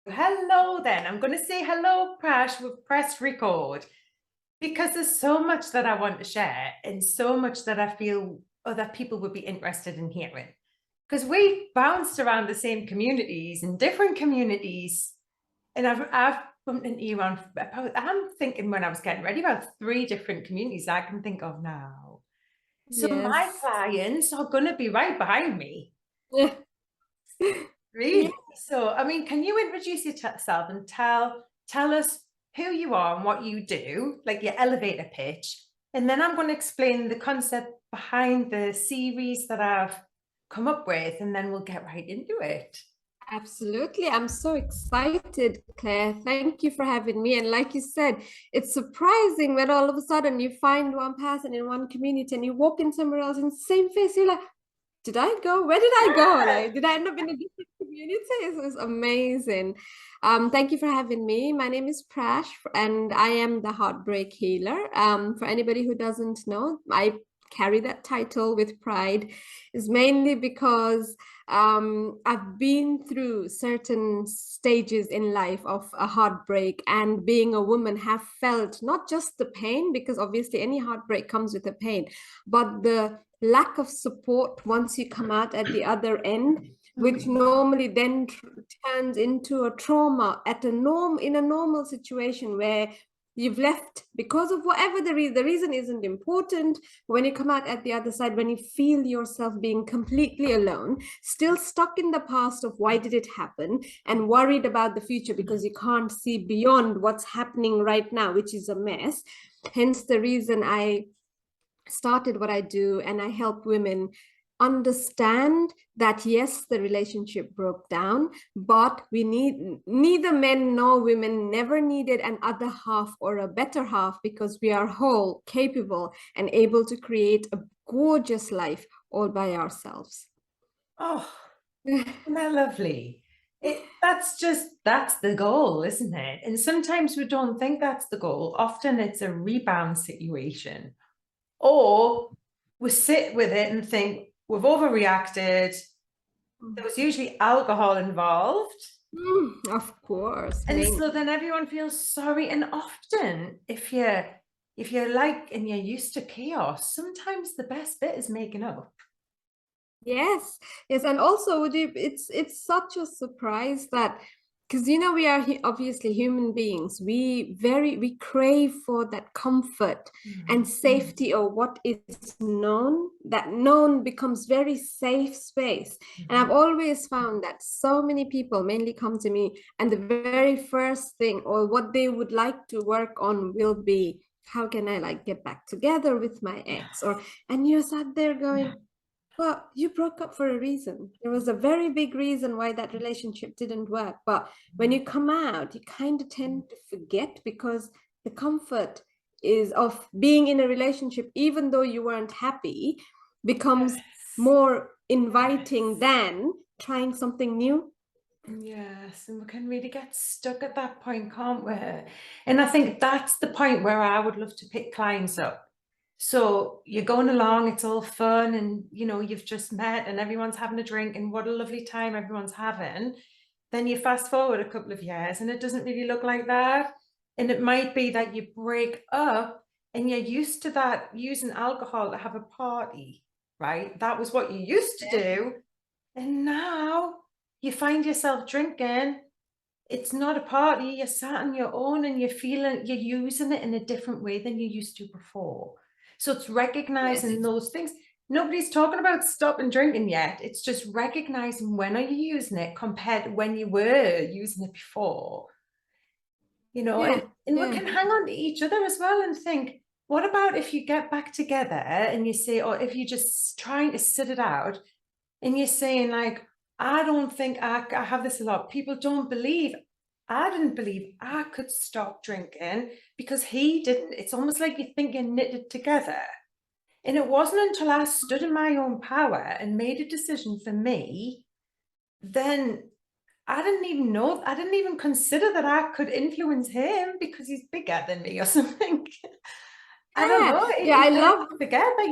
Hello then. I'm going to say hello, Prash. We've pressed record because there's so much that I want to share and so much that I feel other people would be interested in hearing. Because we bounced around the same communities and different communities. And I've bumped into you on about, I'm thinking when I was getting ready, about 3 different communities I can think of now. So my Yes. clients are going to be right behind me. Yeah. Really? So, I mean, can you introduce yourself and tell us who you are and what you do, like your elevator pitch, and then I'm going to explain the concept behind the series that I've come up with, and then we'll get right into it. Absolutely. I'm so excited, Claire. Thank you for having me. And like you said, it's surprising when all of a sudden you find one person in one community and you walk in somewhere else in the same face. You're like, did I go? Where did I go? Like, did I end up in a different community? It was amazing. Thank you for having me. My name is Prash, and I am the Heartbreak Healer. For anybody who doesn't know, I carry that title with pride, is mainly because I've been through certain stages in life of a heartbreak, and being a woman, have felt not just the pain, because obviously any heartbreak comes with a pain, but the lack of support once you come out at the other end, which normally then turns into a trauma at in a normal situation where you've left because of whatever the reason isn't important. When you come out at the other side, when you feel yourself being completely alone, still stuck in the past of why did it happen, and worried about the future because you can't see beyond what's happening right now, which is a mess. Hence the reason I started what I do, and I help women understand that yes, the relationship broke down, but we need, neither men nor women never needed an other half or a better half, because we are whole, capable, and able to create a gorgeous life all by ourselves. Oh, isn't that lovely? That's the goal, isn't it? And sometimes we don't think that's the goal. Often it's a rebound situation. Or we sit with it and think we've overreacted. There was usually alcohol involved. Of course, And main. so then everyone feels sorry. And often if you're like and you're used to chaos, sometimes the best bit is making up. Yes, yes, and also it's such a surprise that, because we are obviously human beings. We crave for that comfort and safety, or what is known. That known becomes very safe space. And I've always found that so many people mainly come to me, and the very first thing or what they would like to work on will be, how can I like get back together with my ex? Or and you're sat there going, well, you broke up for a reason. There was a very big reason why that relationship didn't work. But when you come out, you kind of tend to forget, because the comfort is of being in a relationship, even though you weren't happy, becomes Yes. more inviting than trying something new. Yes, and we can really get stuck at that point, can't we? And I think that's the point where I would love to pick clients up. So you're going along, it's all fun, and you've just met and everyone's having a drink, and what a lovely time everyone's having. Then you fast forward a couple of years and it doesn't really look like that. And it might be that you break up and you're used to that using alcohol to have a party, right? That was what you used to do. And now you find yourself drinking. It's not a party. You're sat on your own and you're using it in a different way than you used to before. So it's recognizing Yes. those things. Nobody's talking about stopping drinking yet. It's just recognizing when are you using it compared to when you were using it before. Yeah. And we Yeah. can hang on to each other as well and think, what about if you get back together and you say, or if you're just trying to sit it out and you're saying, like, I don't think I have this a lot. People don't believe. I didn't believe I could stop drinking because he didn't. It's almost like you think you're knitted together. And it wasn't until I stood in my own power and made a decision for me, then I didn't even know, I didn't even consider that I could influence him because he's bigger than me or something. I don't Yeah. know. Yeah. I You love. forget that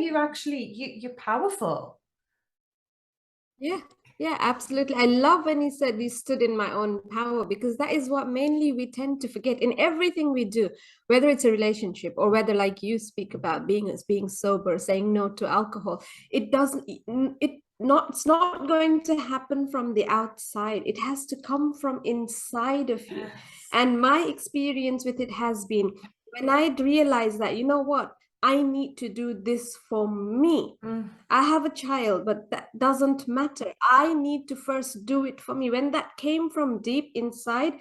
you're powerful. Yeah. Yeah, absolutely. I love when he said he stood in my own power, because that is what mainly we tend to forget in everything we do, whether it's a relationship or whether, like you speak about, being sober, saying no to alcohol. It doesn't it not it's not going to happen from the outside. It has to come from inside of you. Yes. And my experience with it has been when I realized that, you know what, I need to do this for me. Mm. I have a child, but that doesn't matter. I need to first do it for me. When that came from deep inside,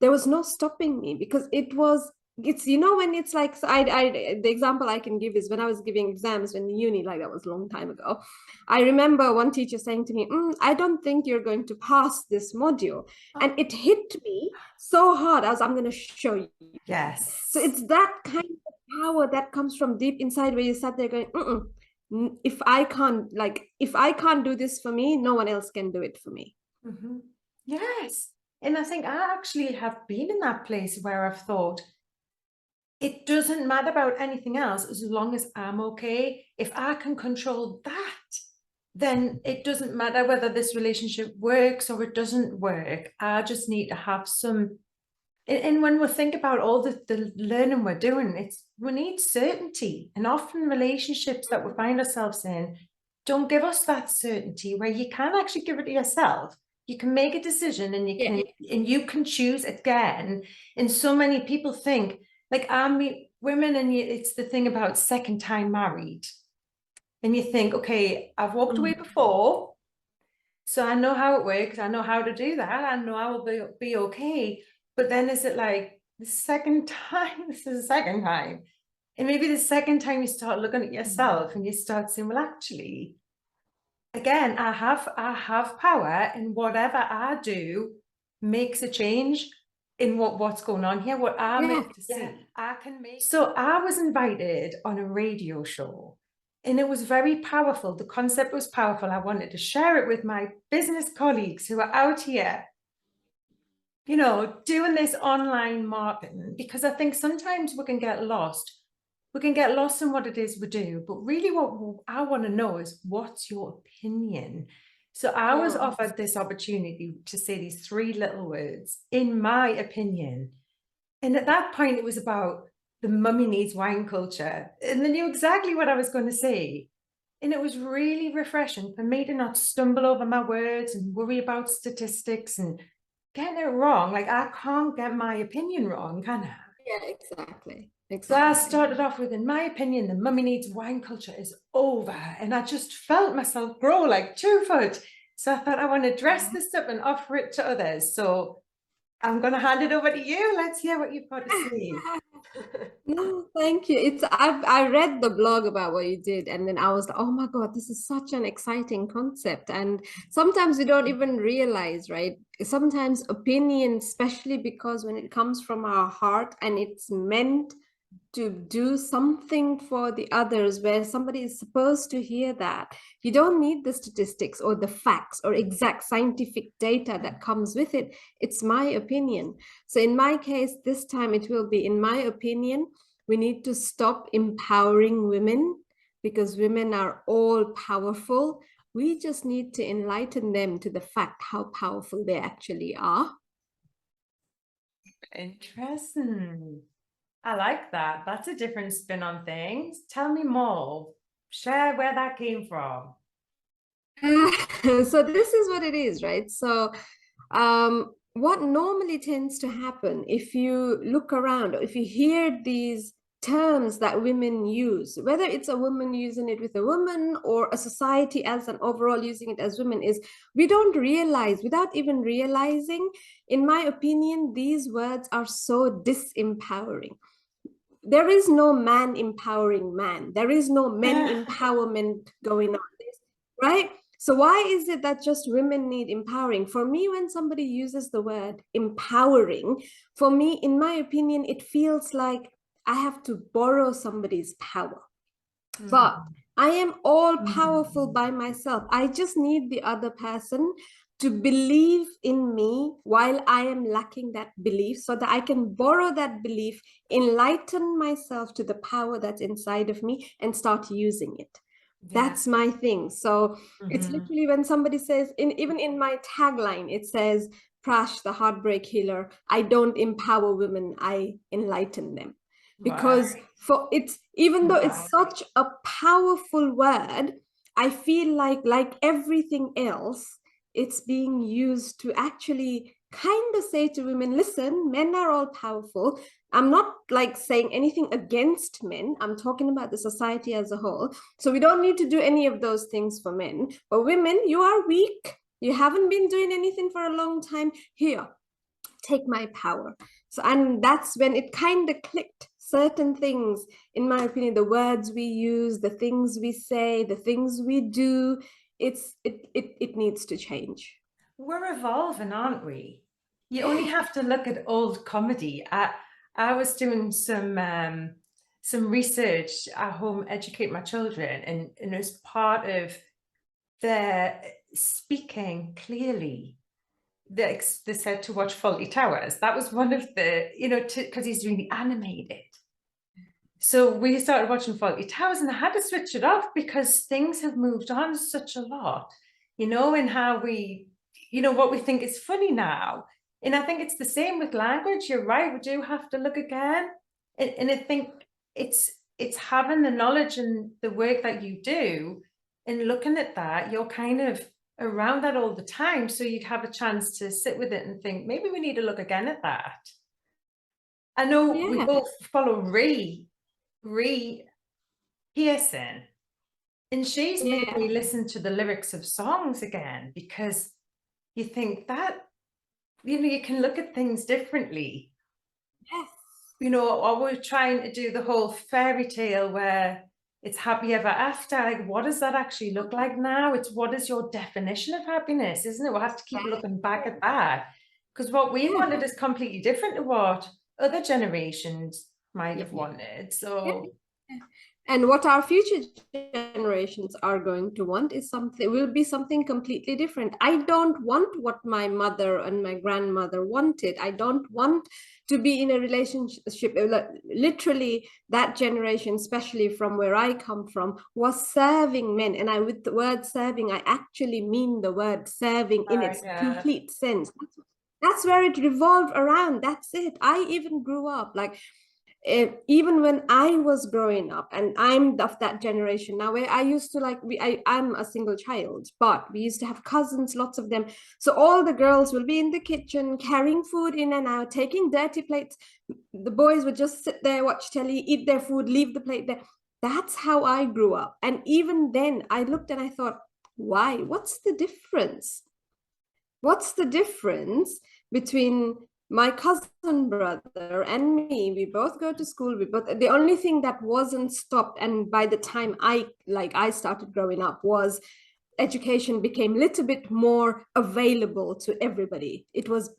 there was no stopping me, because it's, you know, when it's like, so the example I can give is when I was giving exams in uni, like that was a long time ago. I remember one teacher saying to me, I don't think you're going to pass this module. And Oh, it hit me so hard. I'm going to show you. So yes. it's that kind of power that comes from deep inside, where you sat there going, if I can't do this for me, no one else can do it for me. Mhm. Yes. And I think I actually have been in that place where I've thought, it doesn't matter about anything else as long as I'm okay. If I can control that, then it doesn't matter whether this relationship works or it doesn't work. I just need to have some. And when we think about all the learning we're doing, we need certainty. And often relationships that we find ourselves in don't give us that certainty where you can actually give it to yourself. You can make a decision and Yeah. you can choose again. And so many people think, like, I meet women, and it's the thing about second time married. And you think, okay, I've walked away before, so I know how it works. I know how to do that. I know I will be okay. But then is it like the second time? This is the second time. And maybe the second time you start looking at yourself and you start saying, well, actually, again, I have power, and whatever I do makes a change in what's going on here, what I'm Yeah. meant to see. I can make. So I was invited on a radio show, and it was very powerful. The concept was powerful. I wanted to share it with my business colleagues who are out here, doing this online marketing, because I think sometimes we can get lost. We can get lost in what it is we do, but really what I want to know is, what's your opinion? So I was offered this opportunity to say these three little words, in my opinion. And at that point, it was about the mummy needs wine culture. And they knew exactly what I was going to say. And it was really refreshing for me to not stumble over my words and worry about statistics and getting it wrong. Like, I can't get my opinion wrong, can I? Yeah, exactly. So I Exactly. started off with, in my opinion, the mummy needs wine culture is over. And I just felt myself grow like 2 foot. So I thought, I want to dress this up and offer it to others. So I'm going to hand it over to you. Let's hear what you've got to say. No, thank you. I read the blog about what you did, and then I was like, oh my God, this is such an exciting concept. And sometimes we don't even realize, right? Sometimes opinion, especially because when it comes from our heart and it's meant to do something for the others, where somebody is supposed to hear that, you don't need the statistics or the facts or exact scientific data that comes with it. It's my opinion. So in my case, this time it will be, in my opinion, we need to stop empowering women, because women are all powerful. We just need to enlighten them to the fact how powerful they actually are. Interesting. I like that. That's a different spin on things. Tell me more. Share where that came from. So this is what it is, right? So what normally tends to happen, if you look around, or if you hear these terms that women use, whether it's a woman using it with a woman or a society as an overall using it as women, is we don't realize, without even realizing, in my opinion, these words are so disempowering. There is no man empowering man. There is no men empowerment going on, right? So why is it that just women need empowering? For me, when somebody uses the word empowering, for me, in my opinion, it feels like I have to borrow somebody's power. But I am all powerful by myself. I just need the other person to believe in me while I am lacking that belief, so that I can borrow that belief, enlighten myself to the power that's inside of me, and start using it. That's my thing. So it's Mhm. literally when somebody says, even in my tagline, it says, Prash, the heartbreak healer. I don't empower women, I enlighten them. Because Right. for it's, even though it's such a powerful word, I feel like everything else, it's being used to actually kind of say to women, listen, men are all powerful. I'm not like saying anything against men. I'm talking about the society as a whole. So we don't need to do any of those things for men. But women, you are weak. You haven't been doing anything for a long time. Here, take my power. So, and that's when it kind of clicked. Certain things, in my opinion, the words we use, the things we say, the things we do, it needs to change. We're evolving, aren't we? You only have to look at old comedy. I was doing some research at home, educate my children, and as part of their speaking clearly, they said to watch Faulty Towers. That was one of the, because he's really animated. So we started watching Faulty Towers, and I had to switch it off because things have moved on such a lot, and how we, what we think is funny now. And I think it's the same with language. You're right, we do have to look again. And I think it's having the knowledge and the work that you do and looking at that, you're kind of around that all the time. So you'd have a chance to sit with it and think, maybe we need to look again at that. I know we Yeah, both follow Ree Pearson, and she's made yeah, me listen to the lyrics of songs again because you think that, you can look at things differently. yes. Or we're trying to do the whole fairy tale where it's happy ever after. Like, what does that actually look like now? It's what is your definition of happiness, isn't it? We'll have to keep looking back at that because what we Yeah, wanted is completely different to what other generations might yeah, have yeah. wanted. Yeah. So, And what our future generations are going to want is something, will be something completely different. I don't want what my mother and my grandmother wanted. I don't want to be in a relationship. Literally, that generation, especially from where I come from, was serving men. And with the word serving, I actually mean the word serving in its yeah. complete sense. That's where it revolved around. That's it. I even grew up like, even when I was growing up, and I'm of that generation now, where I used to like, I'm a single child, but we used to have cousins, lots of them. So all the girls will be in the kitchen carrying food in and out, taking dirty plates. The boys would just sit there, watch telly, eat their food, leave the plate there. That's how I grew up. And even then, I looked and I thought, why? What's the difference? What's the difference between my cousin brother and me? We both go to school. We both, the only thing that wasn't stopped, and by the time I started growing up, was education became a little bit more available to everybody. It was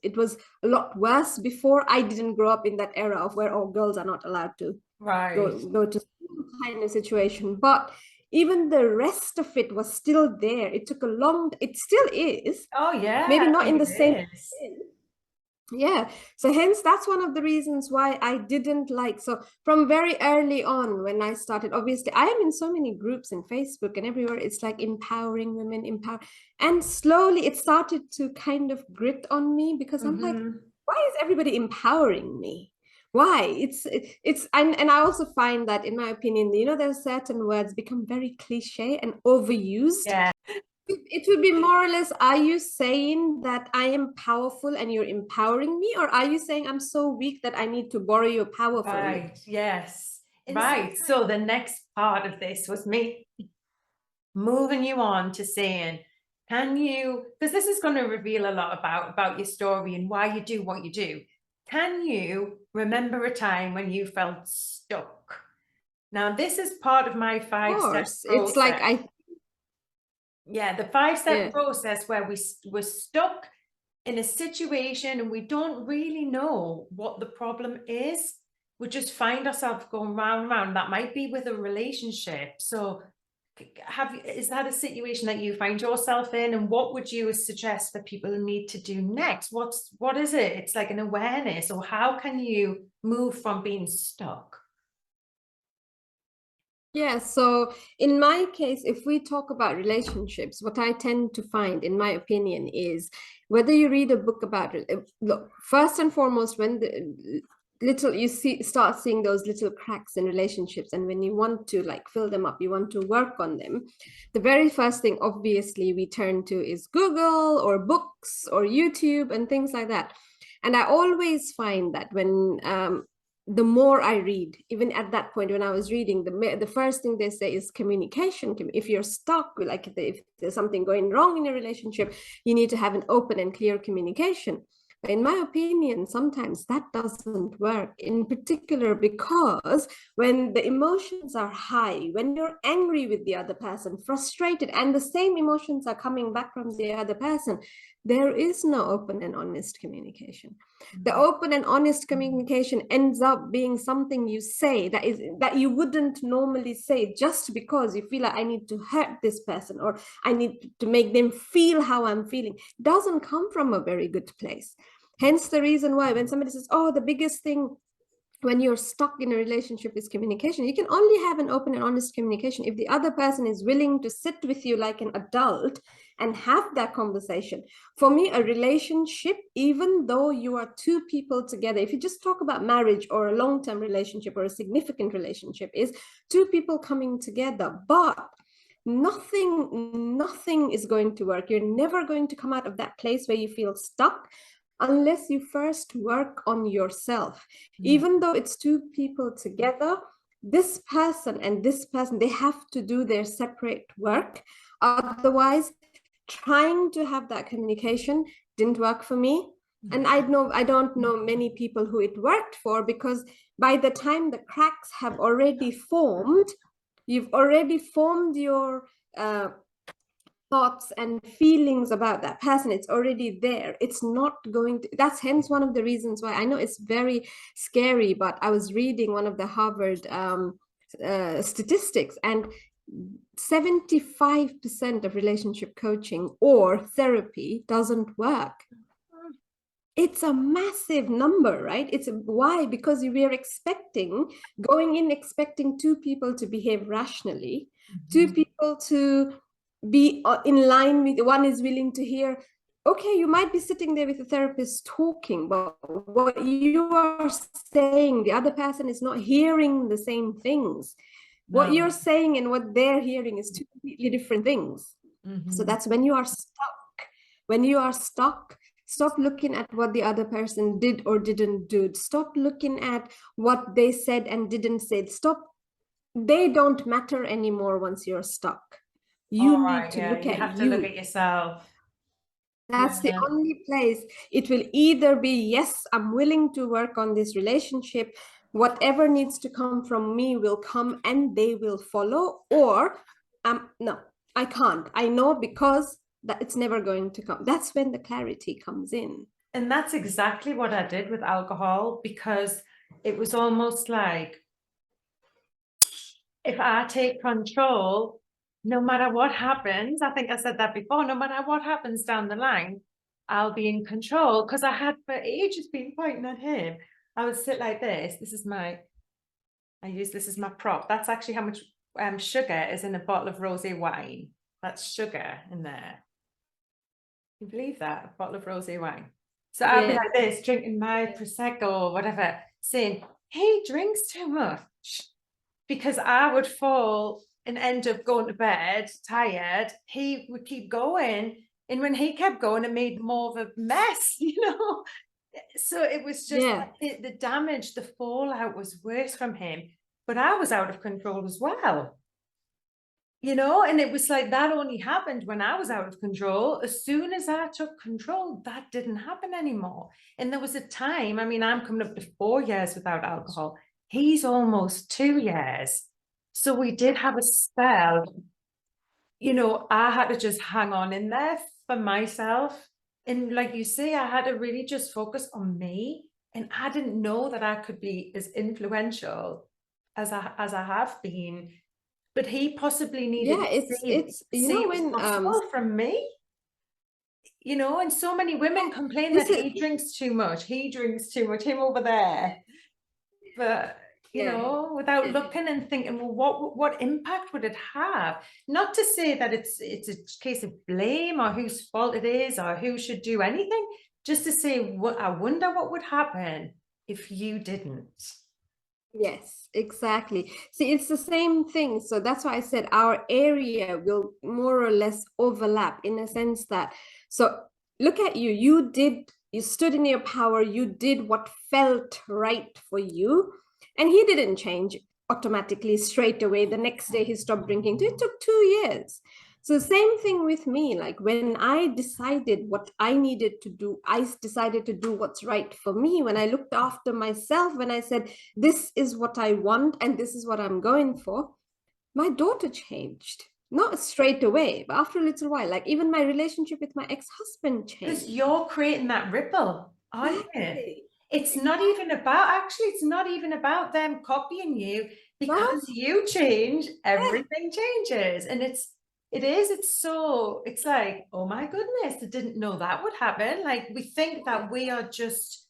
a lot worse before. I didn't grow up in that era of where all girls are not allowed to Right. go to school kind of situation. But even the rest of it was still there. It took a long, it still is, Oh yeah, maybe I not in think the same it is. way. Yeah, so hence that's one of the reasons why I didn't like, so from very early on when I started, obviously I am in so many groups in Facebook and everywhere, it's like empowering women, empower, and slowly it started to kind of grit on me because I'm like, why is everybody empowering me? Why? It's and I also find that, in my opinion, there are certain words become very cliche and overused. Yeah, It would be more or less, are you saying that I am powerful and you're empowering me? Or are you saying I'm so weak that I need to borrow your power from you? right. Yes. And sometimes, Right. So the next part of this was me moving you on to saying, can you, because this is going to reveal a lot about your story and why you do what you do. Can you remember a time when you felt stuck? Now, this is part of my of 5-step course, it's like process. I, Yeah, the 5-step yeah, process where we're stuck in a situation and we don't really know what the problem is. We just find ourselves going round and round. That might be with a relationship. So is that a situation that you find yourself in, and what would you suggest that people need to do next? What is it? It's like an awareness, or how can you move from being stuck? Yeah, so in my case, if we talk about relationships, what I tend to find, in my opinion, is whether you read a book about it, look, first and foremost, when the little you start seeing those little cracks in relationships, and when you want to like fill them up, you want to work on them, the very first thing obviously we turn to is Google or books or YouTube and things like that. And I always find that when the more I read, even at that point when I was reading, the first thing they say is communication. If you're stuck, like if there's something going wrong in your relationship, you need to have an open and clear communication. But in my opinion, sometimes that doesn't work, in particular because when the emotions are high, when you're angry with the other person, frustrated, and the same emotions are coming back from the other person, there is no open and honest communication. The open and honest communication ends up being something you say that you wouldn't normally say, just because you feel like I need to hurt this person or I need to make them feel how I'm feeling. Doesn't come from a very good place. Hence the reason why when somebody says, oh, the biggest thing when you're stuck in a relationship is communication, you can only have an open and honest communication if the other person is willing to sit with you like an adult and have that conversation. For me, a relationship, even though you are two people together, if you just talk about marriage or a long-term relationship or a significant relationship, is two people coming together, but nothing is going to work. You're never going to come out of that place where you feel stuck unless you first work on yourself. Even though it's two people together, this person and this person, they have to do their separate work. Otherwise, trying to have that communication didn't work for me. And I don't know many people who it worked for, because by the time the cracks have already formed, you've already formed your thoughts and feelings about that person. It's already there. It's not going to, that's hence one of the reasons why I know it's very scary, but I was reading one of the Harvard statistics, and 75% of relationship coaching or therapy doesn't work. It's a massive number, right? It's why? Because we are going in expecting two people to behave rationally, two people to be in line with, one is willing to hear. Okay, you might be sitting there with a therapist talking, but what you are saying, the other person is not hearing the same things. What you're saying and what they're hearing is two completely different things. So that's when you are stuck. When you are stuck, stop looking at what the other person did or didn't do. Stop looking at what they said and didn't say. Stop. They don't matter anymore once you're stuck. You need to look you at have to you. look at yourself. That's the only place. It will either be, yes, I'm willing to work on this relationship. Whatever needs to come from me will come and they will follow. Or, no, I can't. I know because that it's never going to come. That's when the clarity comes in. And that's exactly what I did with alcohol, because it was almost like, if I take control, no matter what happens, I think I said that before, no matter what happens down the line, I'll be in control. Because I had for ages been pointing at him. I would sit like this. This is my prop. That's actually how much sugar is in a bottle of rosé wine. That's sugar in there. Can you believe that? A bottle of rosé wine. So I'll be like this, drinking my Prosecco or whatever, saying, he drinks too much. Because I would fall and end up going to bed tired. He would keep going. And when he kept going, it made more of a mess, So it was just the damage, the fallout was worse from him. But I was out of control as well. And it was like that only happened when I was out of control. As soon as I took control, that didn't happen anymore. And there was a time, I mean, I'm coming up to 4 years without alcohol. He's almost 2 years. So we did have a spell, I had to just hang on in there for myself. And like you say, I had to really just focus on me. And I didn't know that I could be as influential as I have been. But he possibly needed to see it was possible from me. And so many women complain that he drinks too much. He drinks too much, him over there. But without looking and thinking, well, what impact would it have? Not to say that it's a case of blame or whose fault it is or who should do anything, just to say, what I wonder what would happen if you didn't. Yes, exactly. See, it's the same thing. So that's why I said our area will more or less overlap in a sense that, so look at you, you stood in your power, you did what felt right for you. And he didn't change automatically straight away. The next day he stopped drinking. It took 2 years. So same thing with me. Like when I decided what I needed to do, I decided to do what's right for me. When I looked after myself, when I said, this is what I want and this is what I'm going for, my daughter changed. Not straight away, but after a little while. Like even my relationship with my ex-husband Because changed. you're creating that ripple, aren't you? It's not even about them copying you, because you change, everything changes. And it's like, oh my goodness, I didn't know that would happen. Like we think that we are just,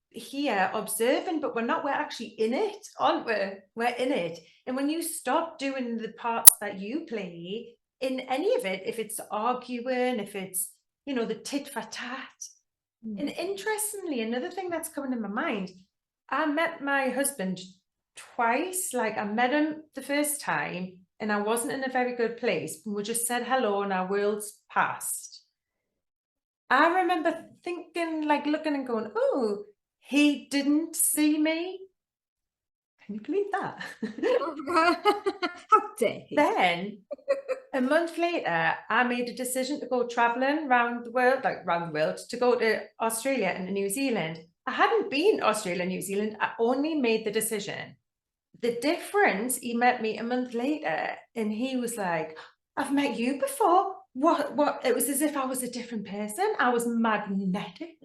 here observing, but we're not, we're actually in it, aren't we? We're in it. And when you stop doing the parts that you play in any of it, if it's arguing, if it's, the tit for tat. And interestingly, another thing that's coming in my mind, I met my husband twice. Like I met him the first time and I wasn't in a very good place. We just said hello and our worlds passed. I remember thinking, like looking and going, oh, he didn't see me. Can you believe that? How dare he? Then a month later, I made a decision to go traveling around the world, to go to Australia and New Zealand. I hadn't been to Australia and New Zealand. I only made the decision. The difference, he met me a month later and he was like, I've met you before. What? It was as if I was a different person. I was magnetic.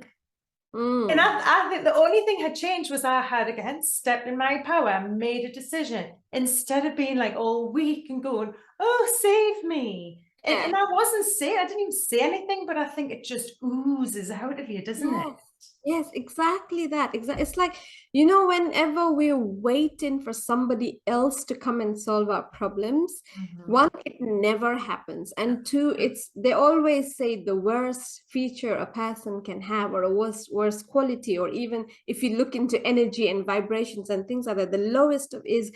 And I think the only thing had changed was I had again stepped in my power, made a decision instead of being like all weak and going, oh, save me. And I wasn't saying, I didn't even say anything, but I think it just oozes out of you, doesn't it? Yes, exactly that. It's like, whenever we're waiting for somebody else to come and solve our problems, one, it never happens. And two, they always say the worst feature a person can have, or a worst quality, or even if you look into energy and vibrations and things like that, the lowest is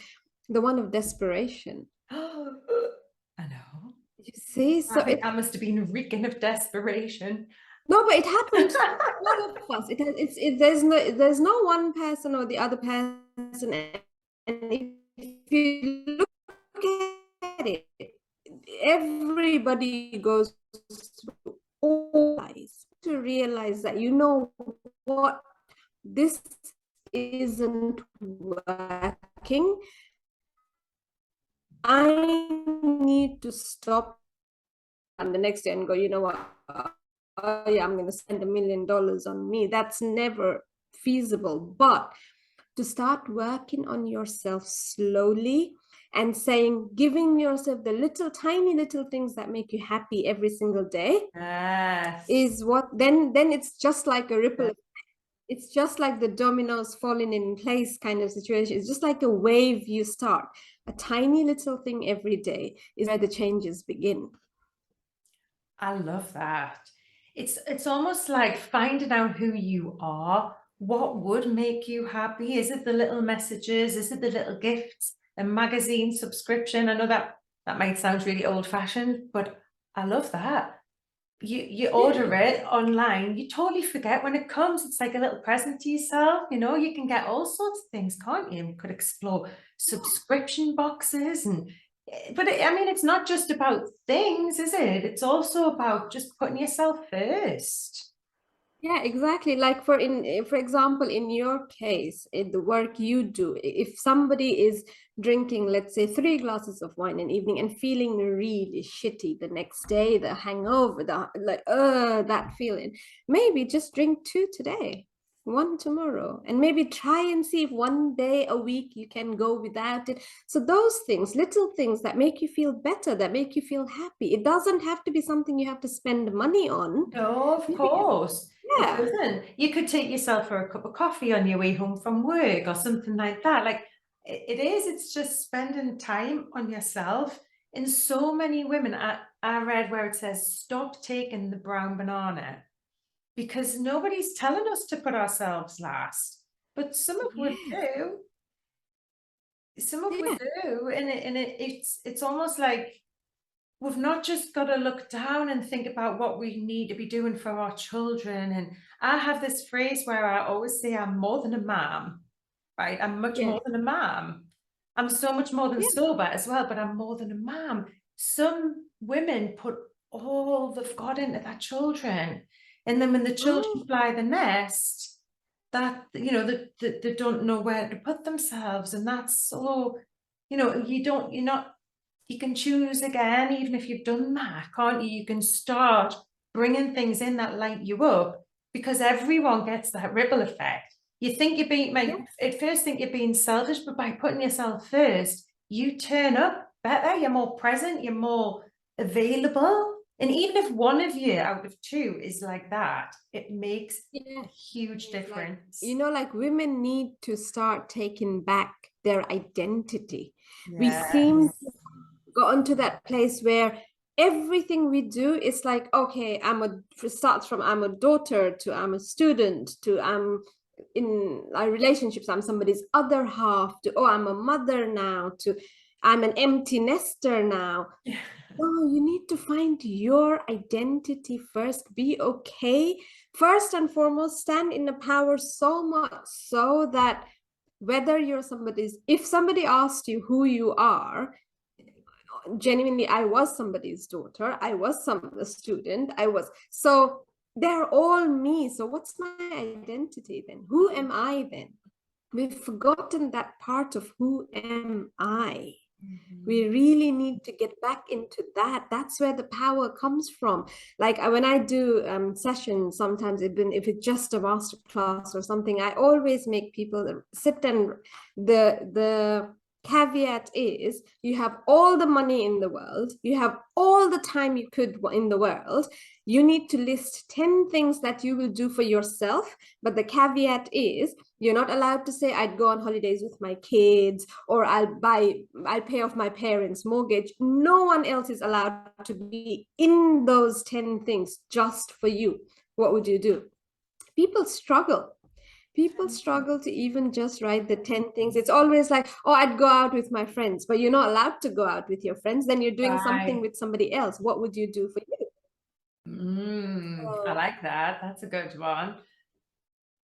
the one of desperation. I know. You see, so I think I must have been reeking of desperation. No, but it happened to all of us. There's no one person or the other person. And if you look at it, everybody goes through all lies to realize that what, this isn't working. I need to stop. And the next day and go, you know what? Oh yeah, I'm going to spend $1 million on me. That's never feasible. But to start working on yourself slowly and giving yourself the tiny little things that make you happy every single day, is what, then it's just like a ripple effect. It's just like the dominoes falling in place kind of situation. It's just like a wave you start. A tiny little thing every day is where the changes begin. I love that. It's almost like finding out who you are. What would make you happy? Is it the little messages? Is it the little gifts? A magazine subscription? I know that might sound really old-fashioned, but I love that. You order it online, you totally forget when it comes. It's like a little present to yourself. You can get all sorts of things, can't you? You could explore subscription boxes but it's not just about things, is it? It's also about just putting yourself first. Yeah, exactly. Like for example, in your case, in the work you do, if somebody is drinking, let's say 3 glasses of wine in the evening and feeling really shitty the next day, the hangover, that feeling, maybe just drink 2 today. one tomorrow, and maybe try and see if one day a week you can go without it. So those things, little things that make you feel better, that make you feel happy. It doesn't have to be something you have to spend money on. No, of Maybe, course. It yeah, doesn't. You could take yourself for a cup of coffee on your way home from work or something like that. Like it is, it's just spending time on yourself. And so many women, I read where it says, stop taking the brown banana, because nobody's telling us to put ourselves last. But some of would yeah, do. Some of would yeah. do. It's almost like we've not just got to look down and think about what we need to be doing for our children. And I have this phrase where I always say, I'm more than a mom, right? I'm much Yes, more than a mom. I'm so much more than yeah. sober as well, but I'm more than a mom. Some women put all they've got into their children. And then when the Mm, children fly the nest, that, you know, they don't know where to put themselves. And that's so, you know, you're not, you can choose again, even if you've done that, can't you? You can start bringing things in that light you up, because everyone gets that ripple effect. You think you're being, yeah, like, at first think you're being selfish, but by putting yourself first, you turn up better, you're more present, you're more available. And even if one of you out of two is like that, it makes yeah. a huge It's like, difference. like women need to start taking back their identity. We seem Yes. gotten to that place where everything we do is like, okay, starts from I'm a daughter to I'm a student to I'm in relationships, I'm somebody's other half to, oh, I'm a mother now to I'm an empty nester now. Yeah. No, you need to find your identity first. Be okay. First and foremost, stand in the power so much so that whether you're if somebody asked you who you are, genuinely, I was somebody's daughter, I was a student, so they're all me. So what's my identity then? Who am I then? We've forgotten that part of who am I. We really need to get back into that. That's where the power comes from. Like when I do sessions, sometimes even if it's just a master class or something, I always make people sit, and the caveat is you have all the money in the world, you have all the time you could in the world, you need to list 10 things that you will do for yourself, but the caveat is you're not allowed to say I'd go on holidays with my kids, or I'll pay off my parents' mortgage. No one else is allowed to be in those 10 things just for you. What would you do? People struggle. People struggle to even just write the 10 things. It's always like, oh, I'd go out with my friends, but you're not allowed to go out with your friends. Then you're doing something Right. with somebody else. What would you do for you? I So, like that. That's a good one.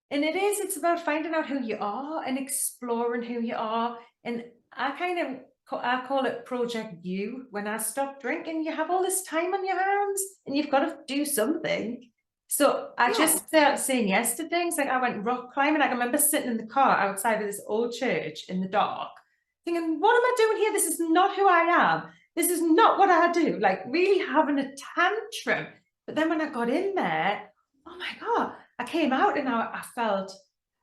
And it's about finding out who you are and exploring who you are. And I kind of, I call it Project You. When I stopped drinking, you have all this time on your hands and you've got to do something. So I yeah. just started saying yes to things. Like I went rock climbing. I can remember sitting in the car outside of this old church in the dark, thinking, what am I doing here? This is not who I am. This is not what I do. Like really having a tantrum. But then when I got in there, oh my God, I came out and I felt,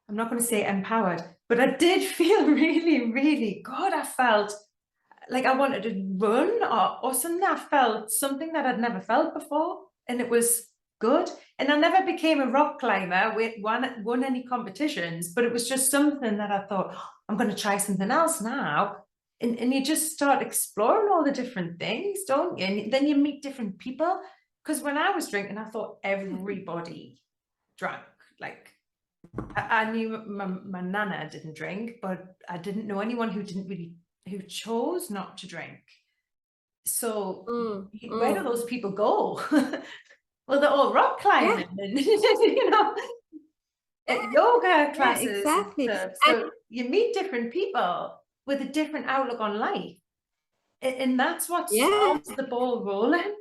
I'm not going to say empowered, but I did feel really, really good. I felt like I wanted to run or something. I felt something that I'd never felt before. And it was good. And I never became a rock climber, won any competitions, but it was just something that I thought, oh, I'm going to try something else now. And you just start exploring all the different things, don't you? And then you meet different people. Because when I was drinking, I thought everybody drank. Like I knew my nana didn't drink, but I didn't know anyone who chose not to drink. So Mm, where do mm. those people go? Well, they're all rock Yeah, climbing and at yoga yeah, classes and exactly. stuff. And So you meet different people with a different outlook on life. And that's what yeah, starts the ball rolling,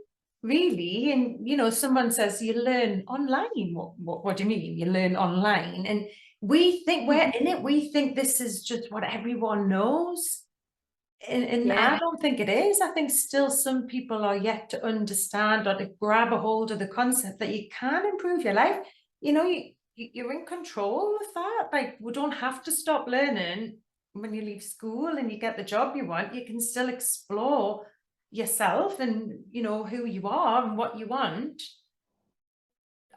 really. And someone says you learn online. What do you mean? You learn online, and we think we're in it. We think this is just what everyone knows, and yeah. I don't think it is. I think still some people are yet to understand or to grab a hold of the concept that you can improve your life. You know, you're in control of that. Like, we don't have to stop learning when you leave school and you get the job you want. You can still explore yourself and, you know, who you are and what you want.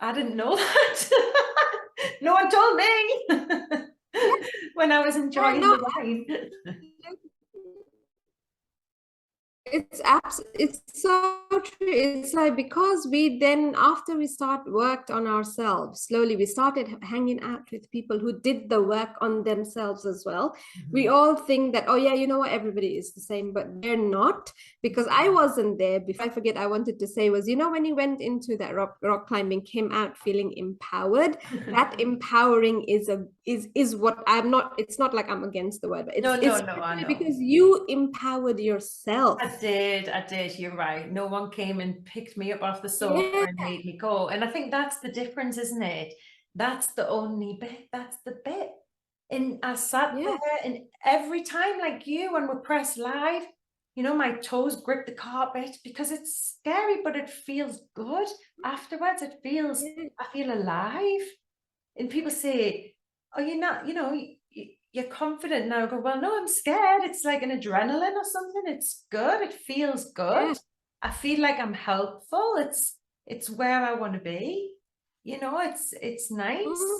I didn't know that. No one told me when I was Yeah, enjoying no, the wine. It's so true. It's like, because we then, after we worked on ourselves slowly, we started hanging out with people who did the work on themselves as well. We all think that, oh yeah, you know what, everybody is the same, but they're not. Because I wasn't there before. I forget, I wanted to say was, you know, when you went into that rock climbing, came out feeling empowered, that empowering is what I'm not, it's not like I'm against the word, but No, it's I know. because you empowered yourself. I did. You're right. No one came and picked me up off the sofa Yeah, and made me go. And I think that's the difference, isn't it? That's the only bit. That's the bit. And I sat yeah, there, and every time, like you, when we press live, you know, my toes grip the carpet because it's scary, but it feels good afterwards. yeah. I feel alive. And people say, "Oh, you're not, you're confident now." I go, "Well, no, I'm scared. It's like an adrenaline or something. It's good. It feels good. Yeah. I feel like I'm helpful. It's where I want to be. You know, it's nice." Mhm.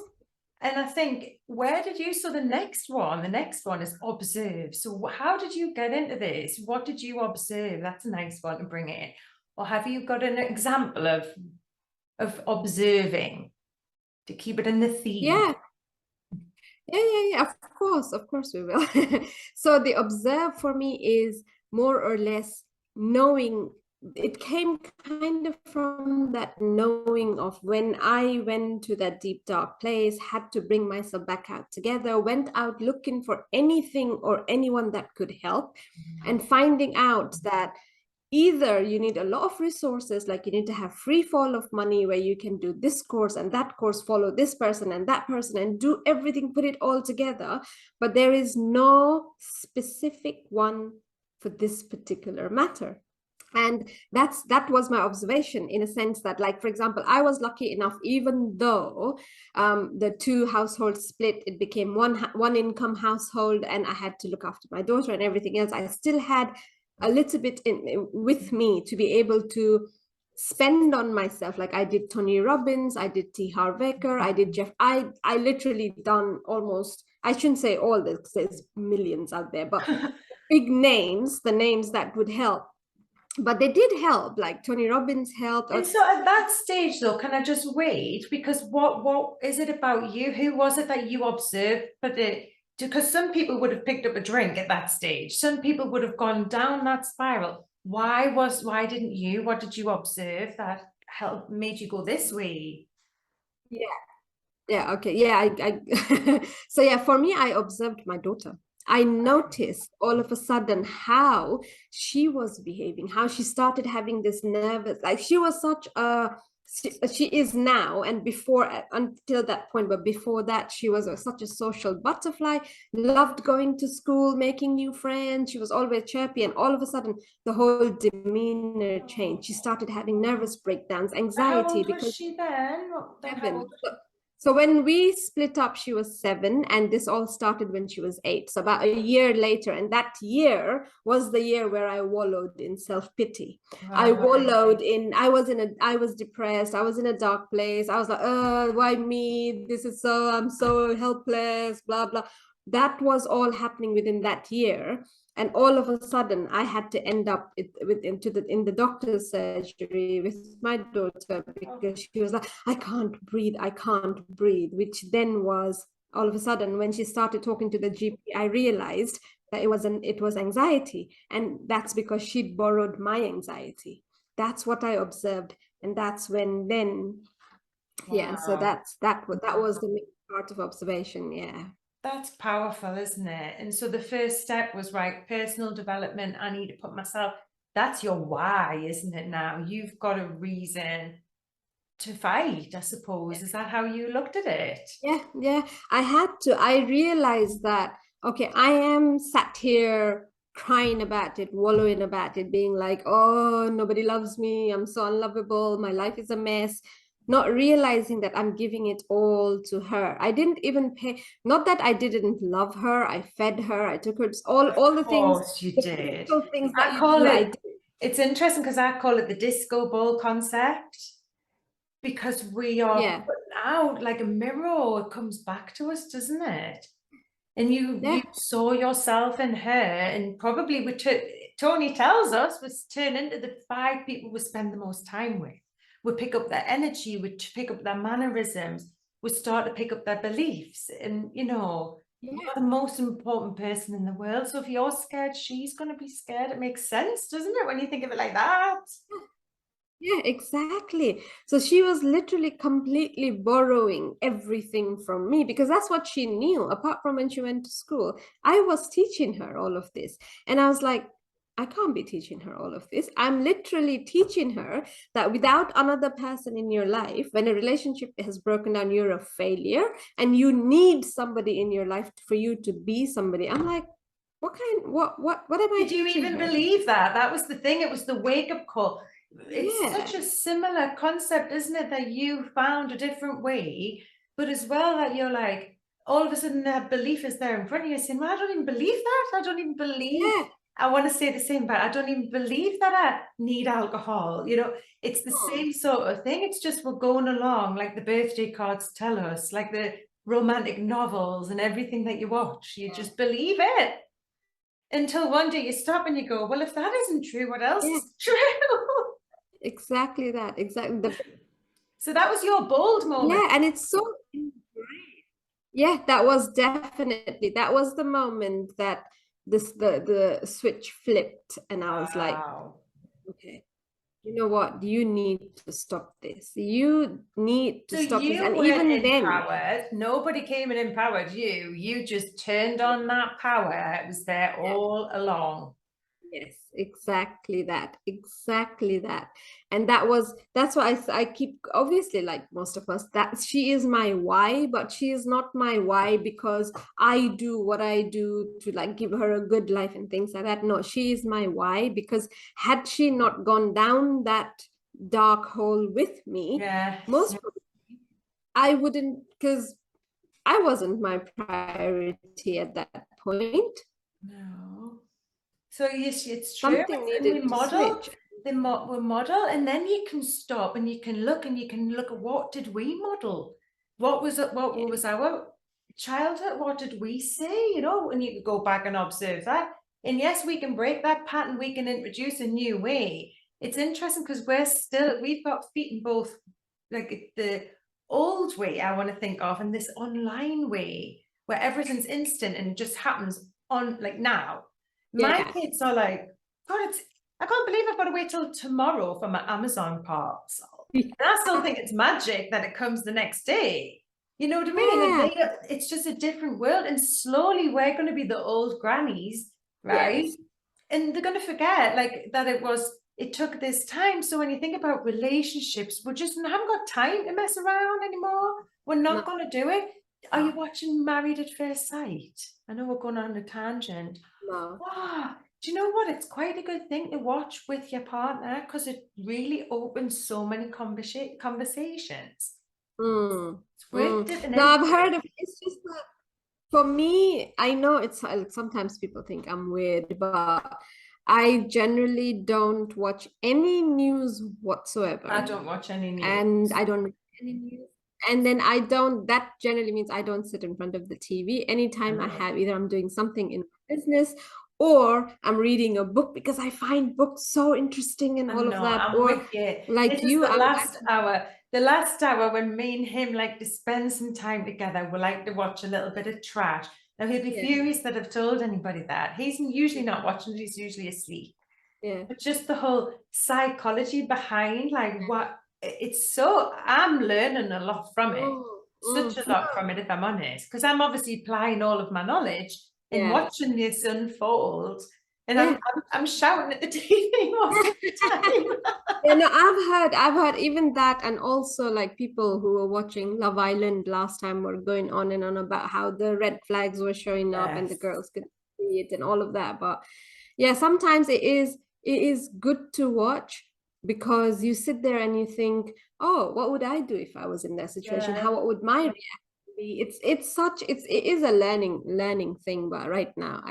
And I think, where did you, so the next one is observe. So how did you get into this? What did you observe? That's a nice one to bring in. Or have you got an example of observing to keep it in the theme? Yeah, yeah. Of course we will. So the observe for me is more or less knowing. It came kind of from that knowing of when I went to that deep dark place, had to bring myself back out together, went out looking for anything or anyone that could help, and finding out that either you need a lot of resources, like you need to have free fall of money where you can do this course and that course, follow this person and that person, and do everything, put it all together, but there is no specific one for this particular matter. And that was my observation, in a sense that, like, for example, I was lucky enough, even though the two households split, it became one income household, and I had to look after my daughter and everything else. I still had a little bit with me to be able to spend on myself. Like, I did Tony Robbins, I did T. Harv Eker, I did Jeff. I literally done almost, I shouldn't say all this because there's millions out there, but big names, the names that would help. But they did help, like Tony Robbins helped. And so at that stage, though, can I just wait? Because what is it about you? Who was it that you observed? Because some people would have picked up a drink at that stage. Some people would have gone down that spiral. Why didn't you? What did you observe that helped made you go this way? Yeah, yeah, okay, yeah. So yeah, for me, I observed my daughter. I noticed all of a sudden how she was behaving, how she started having this nervous, like she was such a, she is now, and before, until that point, but before that, she was such a social butterfly, loved going to school, making new friends. She was always chirpy, and all of a sudden, the whole demeanor changed. She started having nervous breakdowns, How anxiety, old was because she then? Then how 7. old? So when we split up, she was 7, and this all started when she was 8. So about a year later, and that year was the year where I wallowed in self-pity. I Right. wallowed in, I was depressed. I was in a dark place. I was like, why me? This is so, I'm so helpless, blah, blah. That was all happening within that year. And all of a sudden, I had to end up in the doctor's surgery with my daughter, because she was like, I can't breathe, which then was, all of a sudden, when she started talking to the GP, I realized that it was anxiety, and that's because she'd borrowed my anxiety. That's what I observed, and that's when then, yeah. So Wow. that was the main part of observation. Yeah. That's powerful, isn't it? And so the first step was, right, personal development. I need to put myself, that's your why, isn't it now? You've got a reason to fight, I suppose. Is that how you looked at it? Yeah. I realized that, okay, I am sat here crying about it, wallowing about it, being like, oh, nobody loves me. I'm so unlovable. My life is a mess. not realizing that I'm giving it all to her. I didn't even pay, not that I didn't love her, I fed her, I took her to all the Of things, course you the did. physical things that I you call do, I it, did. it's interesting because I call it the disco ball concept, because we are Yeah, putting out like a mirror, it comes back to us, doesn't it? And you yeah, saw yourself in her, and probably Tony tells us, was turn into the 5 people we spend the most time with. We pick up their energy, we pick up their mannerisms, we start to pick up their beliefs, and yeah. you're the most important person in the world. So if you're scared, she's going to be scared. It makes sense, doesn't it, when you think of it like that? Yeah, exactly. So she was literally completely borrowing everything from me because that's what she knew. Apart from when she went to school, I was teaching her all of this. And I was like, I can't be teaching her all of this. I'm literally teaching her that without another person in your life, when a relationship has broken down, you're a failure and you need somebody in your life for you to be somebody. I'm like, what am I Did you teaching even her? believe that? That was the thing. It was the wake-up call. It's Yeah. such a similar concept, isn't it? That you found a different way, but as well that you're like, all of a sudden that belief is there in front of you saying, well, I don't even believe that. I don't even believe. Yeah. I want to say the same, but I don't even believe that I need alcohol. It's the Oh, same sort of thing. It's just we're going along like the birthday cards tell us, like the romantic novels and everything that you watch. You just believe it. Until one day you stop and you go, well, if that isn't true, what else yeah. is true? Exactly that. Exactly. So that was your bold moment. Yeah, and it's so ingrained. Yeah, that was the moment that the switch flipped, and I was like, Wow. okay, you know what? You need to stop this. You need to So stop this. you And weren't even then, empowered. Nobody came and empowered you. You just turned on that power. It was there yeah, all along. yes, exactly that. Exactly that. And that's why I keep, obviously, like most of us, that she is my why, but she is not my why because I do what I do to like give her a good life and things like that. No, she is my why because had she not gone down that dark hole with me, Yes. most probably I wouldn't, because I wasn't my priority at that point. No. So yes, it's true. Something And we needed to model, switch. we model, and then you can stop and you can look at what did we model? What was it? What Yeah. was our childhood? What did we see? And you could go back and observe that. And yes, we can break that pattern. We can introduce a new way. It's interesting because we've got feet in both, like the old way I want to think of, and this online way where everything's instant and it just happens on like now. My Yeah. kids are like, God, I can't believe I've got to wait till tomorrow for my Amazon parcel. And I still think it's magic that it comes the next day. You know what I mean? And Yeah. it's just a different world. And slowly we're going to be the old grannies, right? Yes. And they're going to forget like that it took this time. So when you think about relationships, we just haven't got time to mess around anymore. We're No, not going to do it. Are you no, watching Married at First Sight? I know we're going on a tangent. no. Ah, do you know what? It's quite a good thing to watch with your partner because it really opens so many conversations. Mm, It's worth mm. dipping No, into I've it. heard of it. It's just that for me, I know it's sometimes people think I'm weird, but I generally don't watch any news I whatsoever. don't watch any And news. I don't read any news. And then that generally means I don't sit in front of the TV. I Anytime I know. have, either I'm doing something in my business or I'm reading a book because I find books so interesting and I all of know, that. I'm Or with you. like This is you, the I would last actually, hour. The last hour when me and him like to spend some time together, we like to watch a little bit of trash. Now he'll be yeah, furious that I've told anybody that. He's usually not watching, he's usually asleep. yeah. But just the whole psychology behind like what it's so I'm learning a lot from it. Mm, Such a no, lot from it, if I'm honest, because I'm obviously applying all of my knowledge and yeah, watching this unfold. And I'm yeah. I'm, I'm shouting at the TV most of the time. Yeah, no, I've heard even that, and also like people who were watching Love Island last time were going on and on about how the red flags were showing up and the Yes. girls could see it and all of that. But yeah, sometimes it is good to watch, because you sit there and you think, oh, what would I do if I was in that situation? Yeah. How, what would my reaction be? It is a learning thing, but right now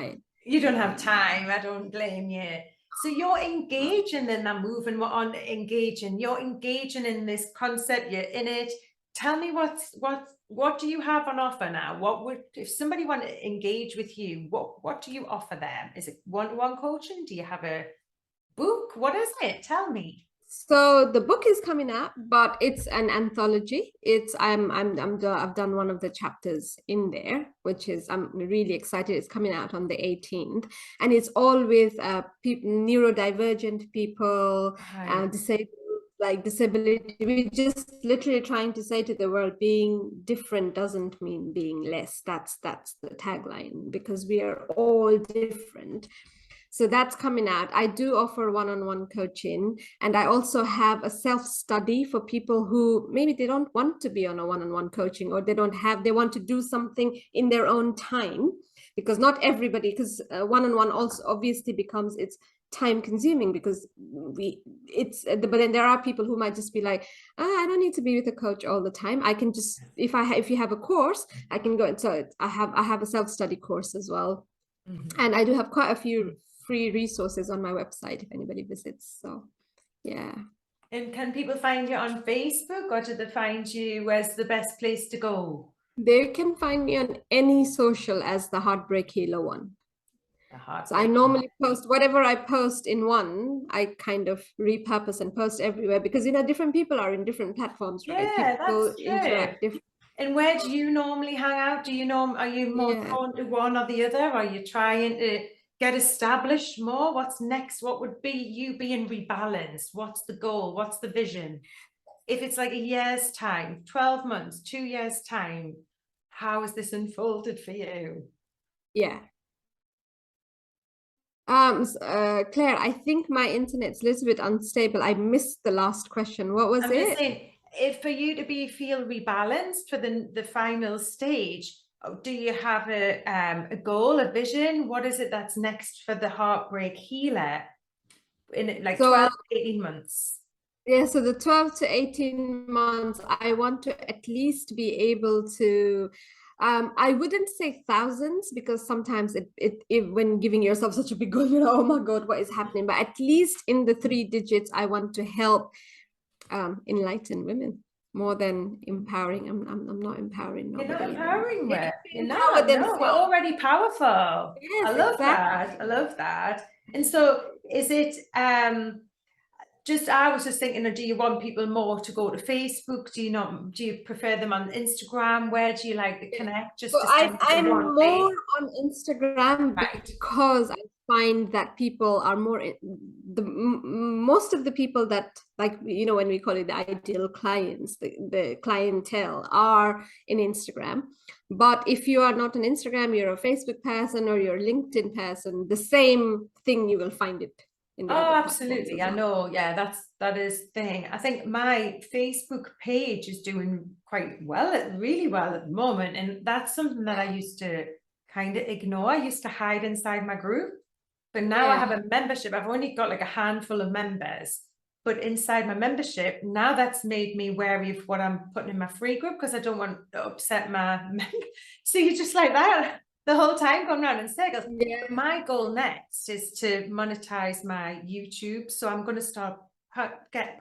You don't have time. I don't blame you. So you're engaging in that move, and we're on engaging. You're engaging in this concept. You're in it. Tell me what do you have on offer now? What would, if somebody want to engage with you, what do you offer them? Is it one-to-one coaching? Do you have a book? What is it? Tell me. So the book is coming out, but it's an anthology. I've done one of the chapters in there, which is, I'm really excited. It's coming out on the 18th, and it's all with people, neurodivergent people, Right. disabled, like disability. We're just literally trying to say to the world, being different doesn't mean being less. That's the tagline, because we are all different. So that's coming out. I do offer one-on-one coaching, and I also have a self-study for people who maybe they don't want to be on a one-on-one coaching, or they want to do something in their own time, because not everybody, because one-on-one also obviously becomes, it's time consuming, because but then there are people who might just be like, I don't need to be with a coach all the time. I can just, if you have a course, I can go. So I have a self-study course as well. And I do have quite a few free resources on my website if anybody visits. So yeah. And can people find you on Facebook, or do they find you, where's the best place to go? They can find me on any social as the Heartbreak Healer one. So I Heartbreak. normally post whatever I post in one, I kind of repurpose and post everywhere, because different people are in different platforms, right? Yeah, People that's true. interact different. And where do you normally hang out? Are you more Yeah. drawn to one or the other? Are you trying to get established more? What's next? What would be you being rebalanced? What's the goal? What's the vision? If it's like a year's time, 12 months, 2 years' time, how is this unfolded for you? Yeah. Claire, I think my internet's a little bit unstable. I missed the last question. What was I'm just it? saying, if for you to feel rebalanced for the final stage, do you have a goal, a vision? What is it that's next for the Heartbreak Healer in like So 12 to 18 months? yeah, so the 12 to 18 months, I want to at least be able to, I wouldn't say thousands, because sometimes when giving yourself such a big goal, oh my God, what is happening? But at least in the 3 digits, I want to help enlighten women more than empowering. I'm not empowering You're not nobody. empowering They with. need to You're empower not. No, we're themselves. already powerful. I Yes, love exactly. that. I love that. And so is it just, I was just thinking, do you want people more to go to Facebook? Do you prefer them on Instagram? Where do you like to connect? Just So to send them one I'm thing? more on Instagram, Right. because I find that people are more most of the people that, like, when we call it the ideal clients, the clientele are in Instagram. But if you are not on Instagram, you're a Facebook person or you're a LinkedIn person, the same thing, you will find it in the Oh, other platforms absolutely. as I well. know. Yeah, that is thing. I think my Facebook page is doing quite well, really well at the moment. And that's something that I used to kind of ignore. I used to hide inside my group, but now I Yeah. have a membership. I've only got like a handful of members, but inside my membership, now that's made me wary of what I'm putting in my free group, because I don't want to upset my member. So you're just like that the whole time, going around in circles. Yeah. But my goal next is to monetize my YouTube. So I'm going to start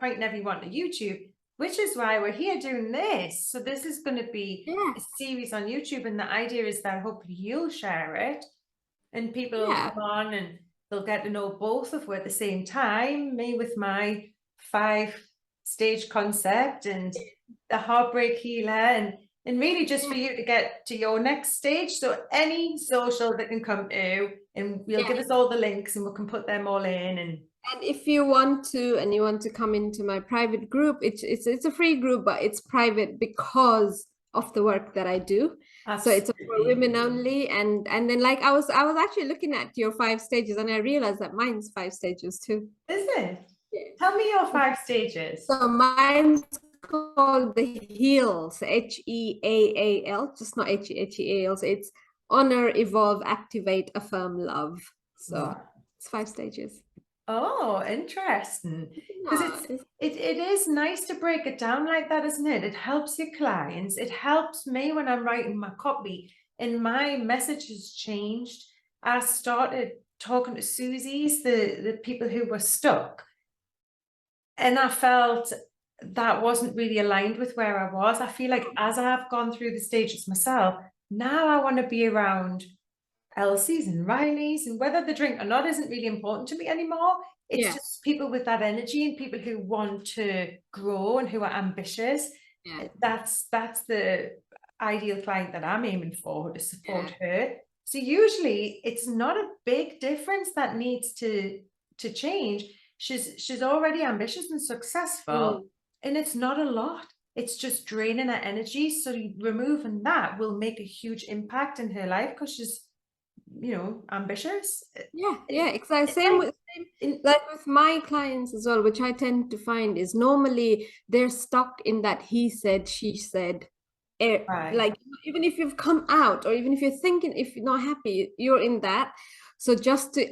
pointing everyone to YouTube, which is why we're here doing this. So this is going to be Yeah. a series on YouTube. And the idea is that hopefully you'll share it and people will Yeah. come on and they'll get to know both of us at the same time. Me with my 5-stage concept, and the Heartbreak Healer, and really just for you to get to your next stage. So any social that can come to, and we'll give us all the links and we can put them all in. And if you want to come into my private group, it's a free group, but it's private because of the work that I do. So it's for women only. And then, like, I was actually looking at your 5 stages, and I realized that mine's 5 stages too. Is it? Tell me your 5 stages. So mine's called the HEAL, HEAAL, just not HEAL. So it's honor, evolve, activate, affirm, love. So it's 5 stages. Oh, interesting. Because it is nice to break it down like that, isn't it? It helps your clients. It helps me when I'm writing my copy, and my message has changed. I started talking to Susie's, the people who were stuck, and I felt that wasn't really aligned with where I was. I feel like as I've gone through the stages myself, now I want to be around Elsie's and Riley's, and whether they drink or not isn't really important to me anymore. It's Yeah, just people with that energy and people who want to grow and who are ambitious. yeah, That's the ideal client that I'm aiming for, to support yeah. her. So usually it's not a big difference that needs to change. She's already ambitious and successful, Mm. and it's not a lot. It's just draining her energy. So removing that will make a huge impact in her life, because she's, ambitious. Yeah, yeah, exactly. It's like, Same like with my clients as well, which I tend to find is normally they're stuck in that he said, she said. right. Like even if you've come out, or even if you're thinking, if you're not happy, you're in that. So just to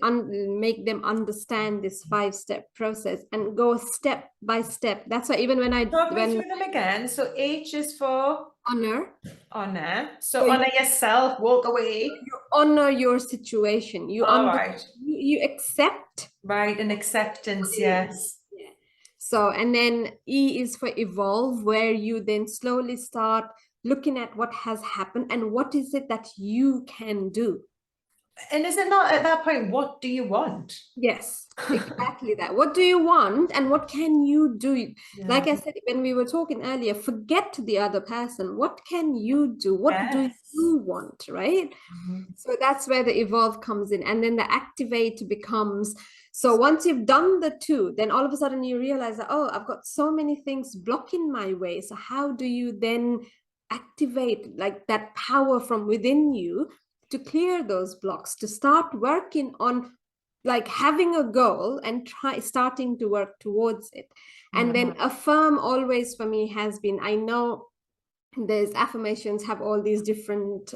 make them understand this 5-step process and go step by step. That's why even Talk me when through them again. So H is for honor, honor. So so honor yourself, walk away. you honor your situation, All right. you accept. Right. And acceptance, yes. Yeah. So, and then E is for evolve, where you then slowly start looking at what has happened and what is it that you can do. And is it not at that point, what do you want? Yes, exactly that. What do you want and what can you do? Yeah. Like I said, when we were talking earlier, forget the other person. What can you do? What do Yes. you want, right? Mhm. So that's where the evolve comes in. And then the activate becomes, so once you've done the two, then all of a sudden you realize that, oh, I've got so many things blocking my way. So how do you then activate like that power from within you to clear those blocks, to start working on like having a goal and starting to work towards it. And then affirm always for me has been, I know there's affirmations have all these different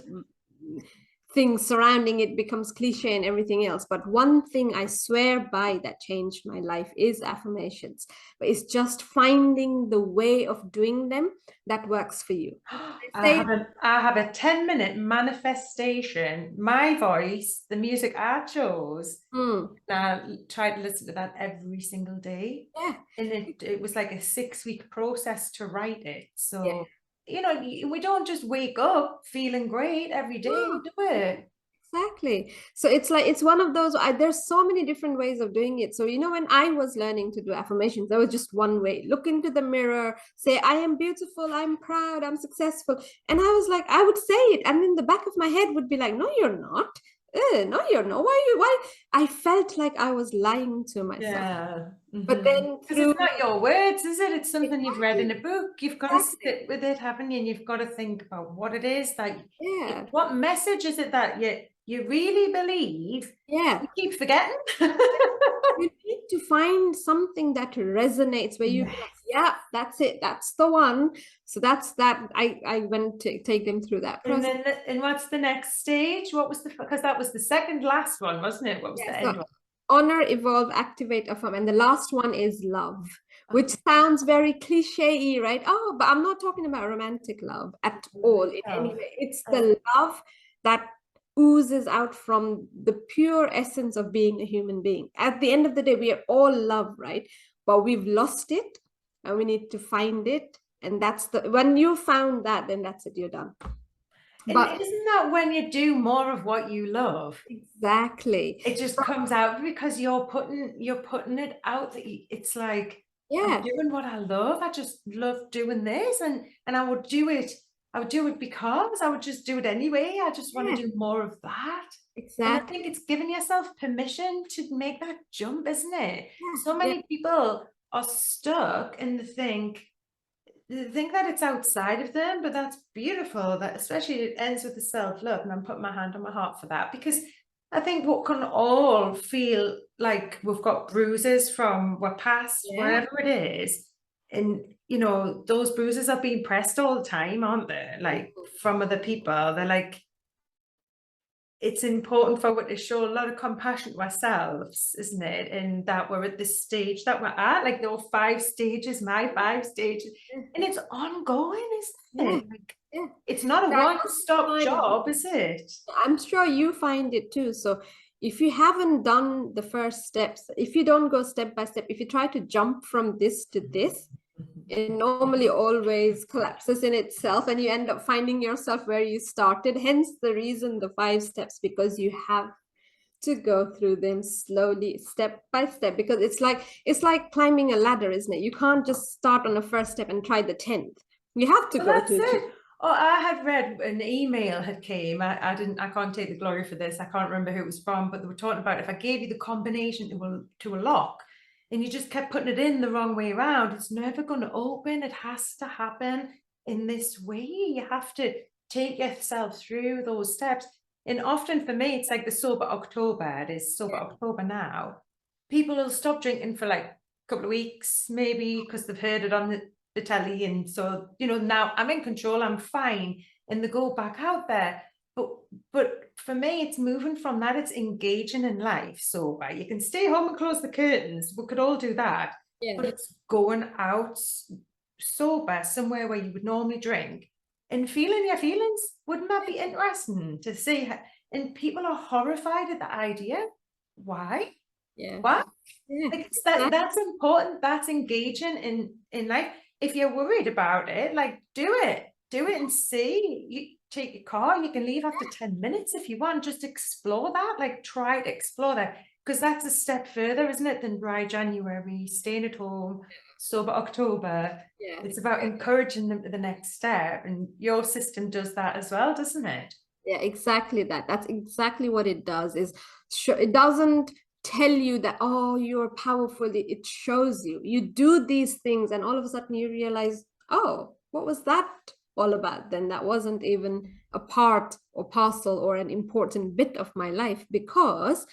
things surrounding it, becomes cliche and everything else, but one thing I swear by that changed my life is affirmations. But it's just finding the way of doing them that works for you. I Say, have a 10-minute manifestation. My voice, the music I chose. mm, I try to listen to that every single day. yeah, And it was like a 6-week process to write it. yeah. So, we don't just wake up feeling great every day, No. do it. Exactly. So it's like it's one of those. There's so many different ways of doing it. So when I was learning to do affirmations, there was just one way. Look into the mirror, say, "I am beautiful. I'm proud. I'm successful." And I was like, I would say it, and in the back of my head would be like, "No, you're not. No, you're not. Why you? Why?" I felt like I was lying to myself. Yeah. But Because then through it's not your words, is it? It's something you've read in exactly, a book. You've got to exactly, sit with it, haven't you? And you've got to think about what it is that, yeah, what message is it that you really believe? yeah. You keep forgetting. You need to find something that resonates where you be like, Yes. yeah, that's it, that's the one. So that's that. I went to take them through that And process. then, and what's the next stage? What was because that was the second last one, wasn't it? What was Yeah, the end so one? honor, evolve, activate, affirm, and the last one is love, Oh, which sounds very cliche, right? Oh, but I'm not talking about romantic love at all in any love. way. It's Oh, the love that oozes out from the pure essence of being a human being. At the end of the day, we are all love, right? But we've lost it and we need to find it. And that's when you found that, then that's it, you're done. and But isn't that when you do more of what you love? exactly. It just comes out because you're putting it out that it's like, I'm Yeah, doing what I love. I just love doing this, and I would do it. I would do it because I would just do it anyway. I just want yeah, to do more of that. And I think exactly. it's giving yourself permission to make that jump, isn't it? Yeah, So yeah. many people are stuck and they think that it's outside of them, but that's beautiful. That especially it ends with the self-love, and I'm putting my hand on my heart for that, because I think we can all feel like we've got bruises from our past, Yeah, wherever it is. And those bruises are being pressed all the time, aren't they? Like from other people. They're like, it's important for us to show a lot of compassion to ourselves, isn't it? And that we're at this stage that we're at, like those 5 stages, my 5 stages, and it's ongoing, isn't Yeah, it? Like, yeah. it's not a So I one-stop find- job, is it? I'm sure you find it too. So if you haven't done the first steps, if you don't go step by step, if you try to jump from this to this, it normally always collapses in itself and you end up finding yourself where you started. Hence the reason the 5 steps, because you have to go through them slowly, step by step, because it's like climbing a ladder, isn't it? You can't just start on the first step and try the 10th. You have to Well, go that's to it. Oh, I had read an email had came. I can't take the glory for this. I can't remember who it was from, but they were talking about if I gave you the combination to a lock and you just kept putting it in the wrong way around, it's never going to open. It has to happen in this way. You have to take yourself through those steps. And often for me, it's like the sober October. It is sober October now. People will stop drinking for like a couple of weeks, maybe because they've heard it on the telly, and so now I'm in control, I'm fine, and they go back out there. But for me, it's moving from that. It's engaging in life sober. You can stay home and close the curtains, we could all do that, but it's going out sober somewhere where you would normally drink and feeling your feelings. Wouldn't that be interesting to see? And people are horrified at the idea. Why? What? Like, that's important. That's engaging in life. If you're worried about it, like, do it and see. You take your car, you can leave after 10 minutes if you want. Just explore that, like, try to explore that, because that's a step further, isn't it, than dry January, staying at home, sober October. It's about encouraging them to the next step, and your system does that as well, doesn't it? Yeah, exactly that. That's exactly what it does. It doesn't tell you that, oh, you're powerful. It shows you do these things and all of a sudden you realize, oh, what was that all about? Then that wasn't even a part or parcel or an important bit of my life, because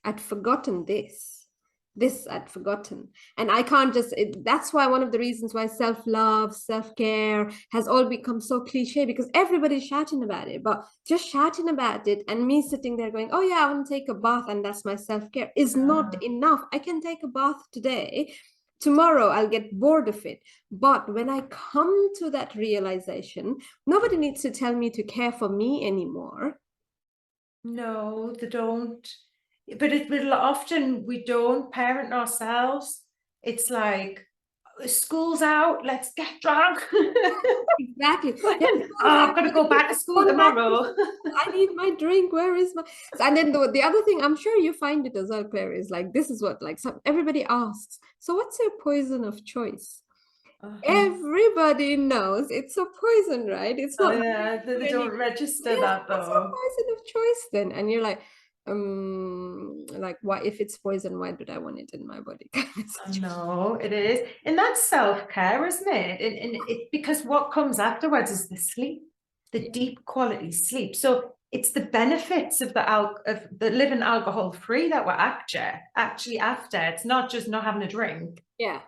I'd forgotten this I'd forgotten. And I can't just that's why one of the reasons why self-love, self-care has all become so cliche, because everybody's shouting about it. But just shouting about it and me sitting there going, oh yeah, I want to take a bath and that's my self-care, is not enough. I can take a bath today, tomorrow I'll get bored of it. But when I come to that realization, nobody needs to tell me to care for me anymore. No, they don't. But often we don't parent ourselves. It's like, school's out, let's get drunk. Exactly. Oh, I've got to go back to school tomorrow. I need my drink. Where is my? And then the other thing, I'm sure you find it as well, Claire, is like, this is what, like, everybody asks, so what's your poison of choice? Everybody knows it's a poison, right? It's not. Yeah, they don't register that though. What's your poison of choice then? And you're like, why, if it's poison, why did I want it in my body? No, it is. And that's self-care, isn't it? And it, because what comes afterwards is the sleep, the deep quality sleep. So it's the benefits of the living alcohol free that we're actually after. It's not just not having a drink. Yeah.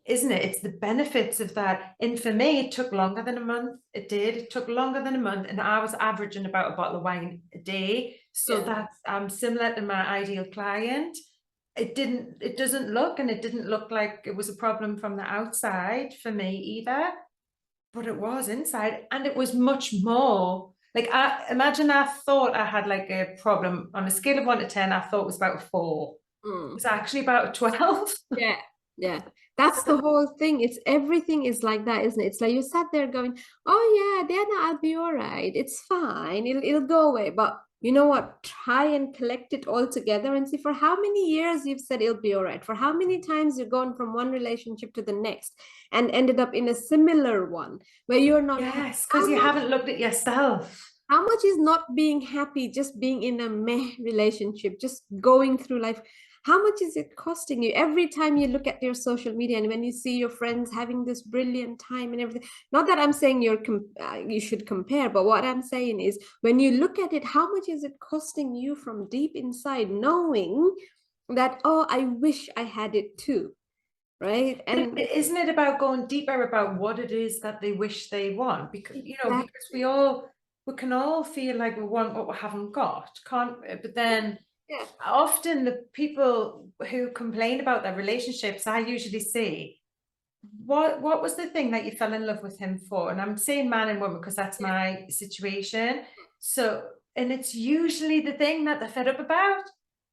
Isn't it? It's the benefits of that. And for me, it took longer than a month. It did. It took longer than a month. And I was averaging about a bottle of wine a day. So that's similar to my ideal client. It doesn't look, and it didn't look like it was a problem from the outside for me either. But it was inside, and it was much more. Like, I thought I had like a problem on a scale of 1 to 10. I thought it was about a 4. It was actually about a 12. Yeah. That's the whole thing. It's everything is like that, isn't it? It's like you sat there going, oh yeah, Diana, I'll be all right. It's fine. It'll go away. But you know what? Try and collect it all together and see for how many years you've said it'll be all right. For how many times you've gone from one relationship to the next and ended up in a similar one where you're not. Yes, because you haven't looked at yourself. How much is not being happy, just being in a meh relationship, just going through life? How much is it costing you every time you look at your social media and when you see your friends having this brilliant time and everything? Not that I'm saying you should compare, but what I'm saying is when you look at it, how much is it costing you from deep inside, knowing that, oh, I wish I had it too, right? And isn't it about going deeper about what it is that they wish they want? Because because we all we can all feel like we want what we haven't got, can't we? But then Yeah. often the people who complain about their relationships, I usually say, what was the thing that you fell in love with him for? And I'm saying man and woman because that's Yeah. my situation. So, and it's usually the thing that they're fed up about.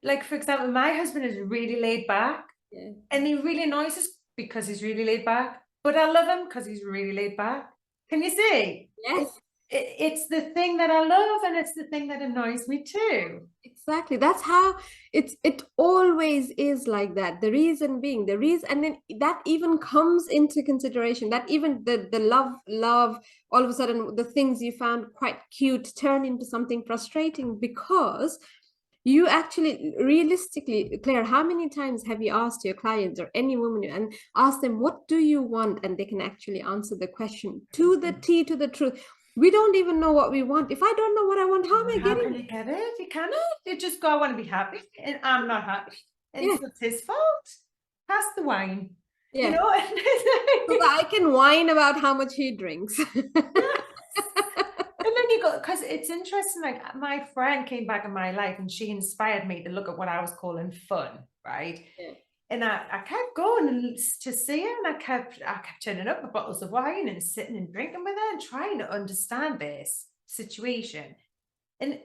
Like, for example, my husband is really laid back Yeah. and he really annoys us because he's really laid back. But I love him because he's really laid back. Can you see? Yes. It's the thing that I love and it's the thing that annoys me too. Exactly. That's how it always is like that. The reason being the reason, and then that even comes into consideration, that even the love, all of a sudden the things you found quite cute turn into something frustrating because you actually realistically, Claire, how many times have you asked your clients or any woman and asked them, what do you want? And they can actually answer the question to the T, to the truth. We don't even know what we want. If I don't know what I want, how am I How getting can you get it? You cannot. You just go, I want to be happy, and I'm not happy. And Yeah. so it's his fault. Pass the wine. You Yeah. know? So that I can whine about how much he drinks. And then you go, because it's interesting, like my friend came back in my life and she inspired me to look at what I was calling fun, right? Yeah. And I kept going to see her and I kept turning up the bottles of wine and sitting and drinking with her and trying to understand this situation. And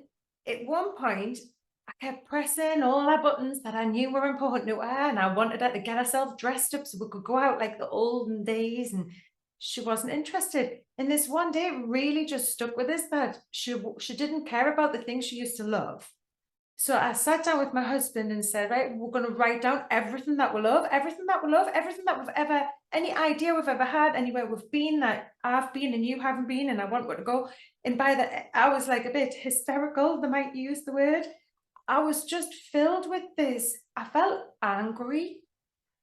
at one point, I kept pressing all our buttons that I knew were important to her, and I wanted her to get herself dressed up so we could go out like the olden days. And she wasn't interested. And this one day, it really just stuck with us that she didn't care about the things she used to love. So I sat down with my husband and said, right, we're going to write down everything that we love, everything that we love, everything that we've ever, any idea we've ever had, anywhere we've been that I've been and you haven't been, and I want where to go. And by the, I was like a bit hysterical, they might use the word. I was just filled with this. I felt angry.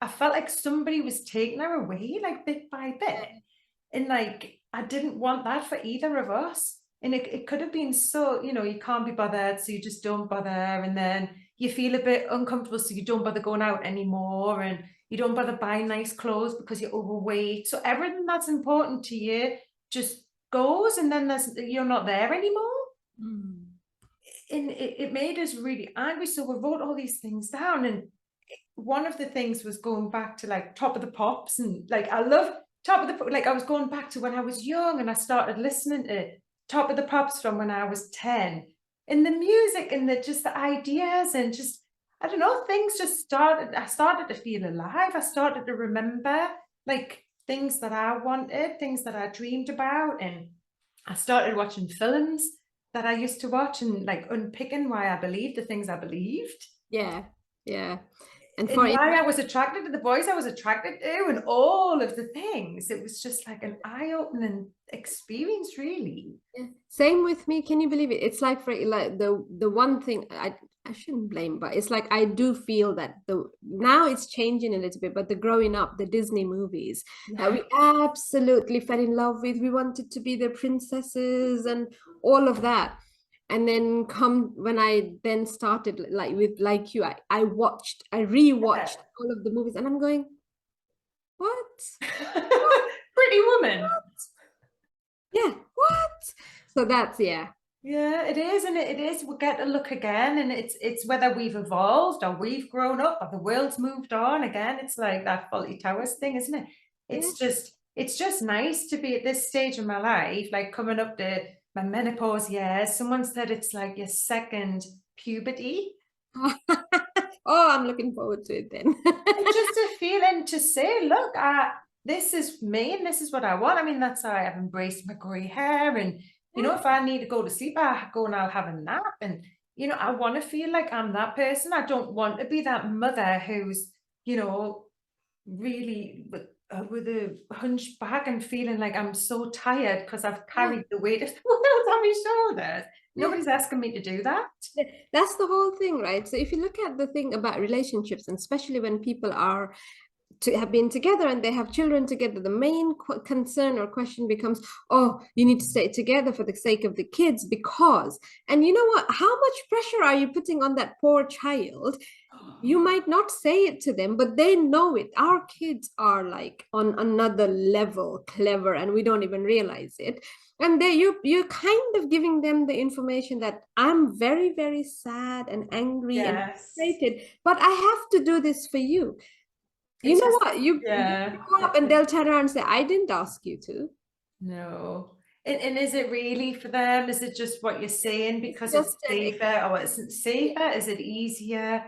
I felt like somebody was taking her away, like bit by bit. And like, I didn't want that for either of us. And it could have been so, you can't be bothered, so you just don't bother. And then you feel a bit uncomfortable, so you don't bother going out anymore. And you don't bother buying nice clothes because you're overweight. So everything that's important to you just goes, and then you're not there anymore. Mm. And it made us really angry. So we wrote all these things down. And one of the things was going back to like Top of the Pops, and like I love Top of the, like I was going back to when I was young and I started listening to Top of the Pops from when I was 10, and the music and just the ideas and just, I don't know, things just started, I started to feel alive. I started to remember like things that I wanted, things that I dreamed about, and I started watching films that I used to watch and like unpicking why I believed the things I believed. Yeah. Yeah. And for And why I was attracted to the boys I was attracted to, and all of the things. It was just like an eye-opening experience, really. yeah, same with me. Can you believe it? It's like for like the one thing I shouldn't blame, but it's like I do feel that the now it's changing a little bit, but the growing up, the Disney movies that we absolutely fell in love with, we wanted to be the princesses and all of that. And then come when I then started like with like you, I watched, I rewatched all of the movies, and I'm going, what? Pretty Woman. Yeah, what? So that's yeah. Yeah, it is, and it is. We get to look again, and it's whether we've evolved or we've grown up or the world's moved on again. It's like that Fawlty Towers thing, isn't it? Yeah. It's just nice to be at this stage of my life, like coming up to my menopause years. Someone said it's like your second puberty. Oh, I'm looking forward to it then. And just a feeling to say, look, this is me and this is what I want. I mean, that's how I've embraced my grey hair. And, if I need to go to sleep, I go and I'll have a nap. And, I want to feel like I'm that person. I don't want to be that mother who's, really with a hunchback and feeling like I'm so tired because I've carried the weight of the world on my shoulders. Nobody's asking me to do that. That's the whole thing, right? So if you look at the thing about relationships, and especially when people are to have been together and they have children together, the main concern or question becomes, oh, you need to stay together for the sake of the kids because, and you know what, how much pressure are you putting on that poor child You might not say it to them, but they know it. Our kids are like on another level clever, and we don't even realize it. And you're kind of giving them the information that I'm very, very sad and angry and Yes. frustrated, but I have to do this for you. You It's know just, what? You yeah. go up and they'll turn around and say, I didn't ask you to. No. And is it really for them? Is it just what you're saying It's because it's just an safer, or isn't safer? Is it easier?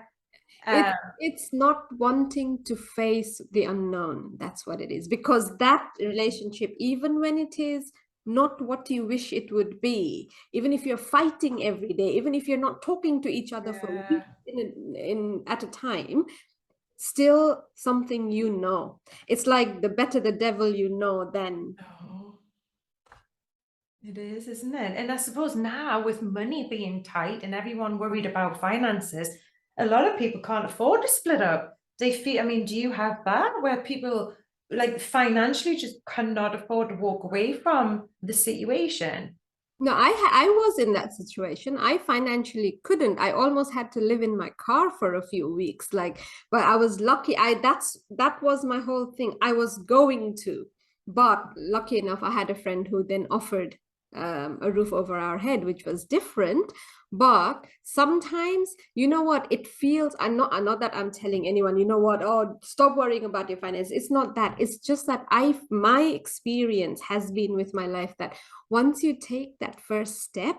It Um, it's not wanting to face the unknown. That's what it is. Because that relationship, even when it is not what you wish it would be, even if you're fighting every day, even if you're not talking to each other for yeah. weeks in at a time, still something you know. It's like the better the devil you know, then Oh, it is, isn't it? And I suppose now with money being tight and everyone worried about finances, a lot of people can't afford to split up. They feel, I mean, do you have that where people like financially just cannot afford to walk away from the situation? no, I was in that situation. I financially couldn't. I almost had to live in my car for a few weeks. Like, but I was lucky. That was my whole thing. I was going to, but lucky enough, I had a friend who then offered a roof over our head, which was different. But sometimes, you know what, it feels. I'm not that I'm telling anyone, you know what, oh, stop worrying about your finances. It's not that. It's just that my experience has been with my life that once you take that first step,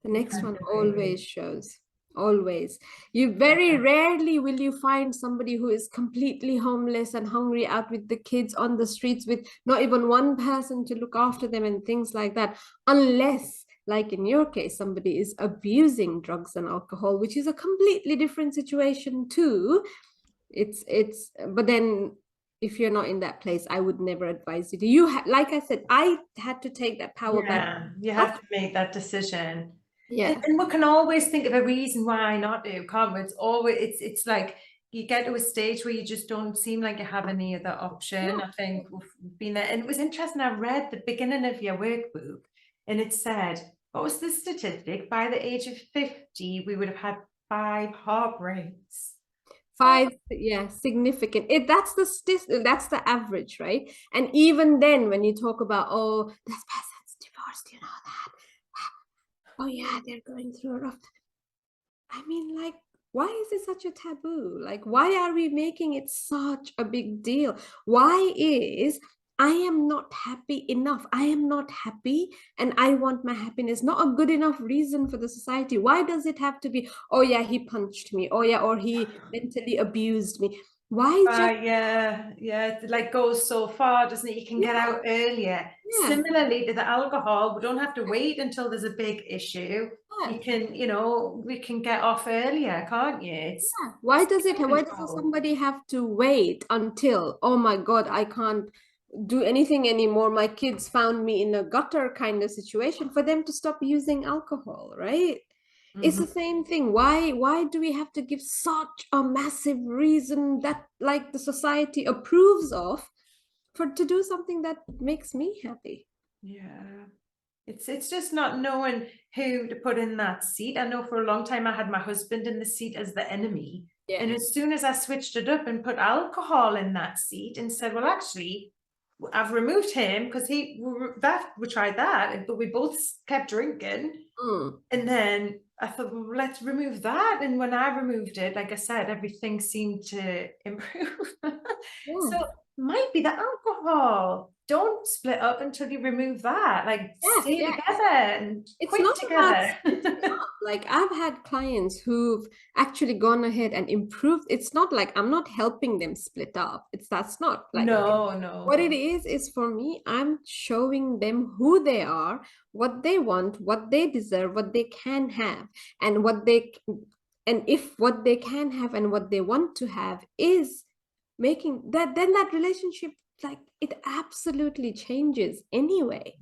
the You next can't one do it. always shows. Always. You very rarely will you find somebody who is completely homeless and hungry out with the kids on the streets with not even one person to look after them and things like that, unless, like in your case, somebody is abusing drugs and alcohol, which is a completely different situation too. But then if you're not in that place, I would never advise you to. Like I said, I had to take that power back. Yeah, you have to make that decision. Yeah. And we can always think of a reason why not to, can't we? It's always it's like you get to a stage where you just don't seem like you have any other option. No. I think we've been there. And it was interesting, I read the beginning of your workbook and it said, what was the statistic? By the age of 50, we would have had 5 heartbreaks. Oh, Five, yeah, significant. That's the average, right? And even then, when you talk about, oh, this person's divorced, you know that. Oh yeah, they're going through a rough. I mean, like, why is it such a taboo? Like, why are we making it such a big deal? Why is I am not happy enough? I am not happy and I want my happiness. Not a good enough reason for the society. Why does it have to be, oh yeah, he punched me. Oh yeah, or he mentally abused me. Why just, yeah, yeah, it like goes so far, doesn't it? You can get yeah, out earlier. yeah, Similarly to the alcohol, we don't have to wait until there's a big issue. yeah. You can, we can get off earlier, can't you? Why It's does it, taking why does control. somebody have to wait until, oh my God, I can't do anything anymore. My kids found me in a gutter kind of situation for them to stop using alcohol, right? It's Mhm. the same thing. Why do we have to give such a massive reason that like the society approves of for to do something that makes me happy? Yeah. It's just not knowing who to put in that seat. I know for a long time I had my husband in the seat as the enemy. Yeah. And as soon as I switched it up and put alcohol in that seat and said, well, actually, I've removed him because we tried that, but we both kept drinking. Mm. And then I thought, well, let's remove that. And when I removed it, like I said, everything seemed to improve. Yeah. So might be the alcohol. Don't split up until you remove that. Like Yes, stay yes. together and It's quit not about together. splitting up. Like I've had clients who've actually gone ahead and improved. It's not like I'm not helping them split up. That's not like No, what no. it is for me, I'm showing them who they are, what they want, what they deserve, what they can have, and and if what they can have and what they want to have is making that, then that relationship, like it absolutely changes anyway.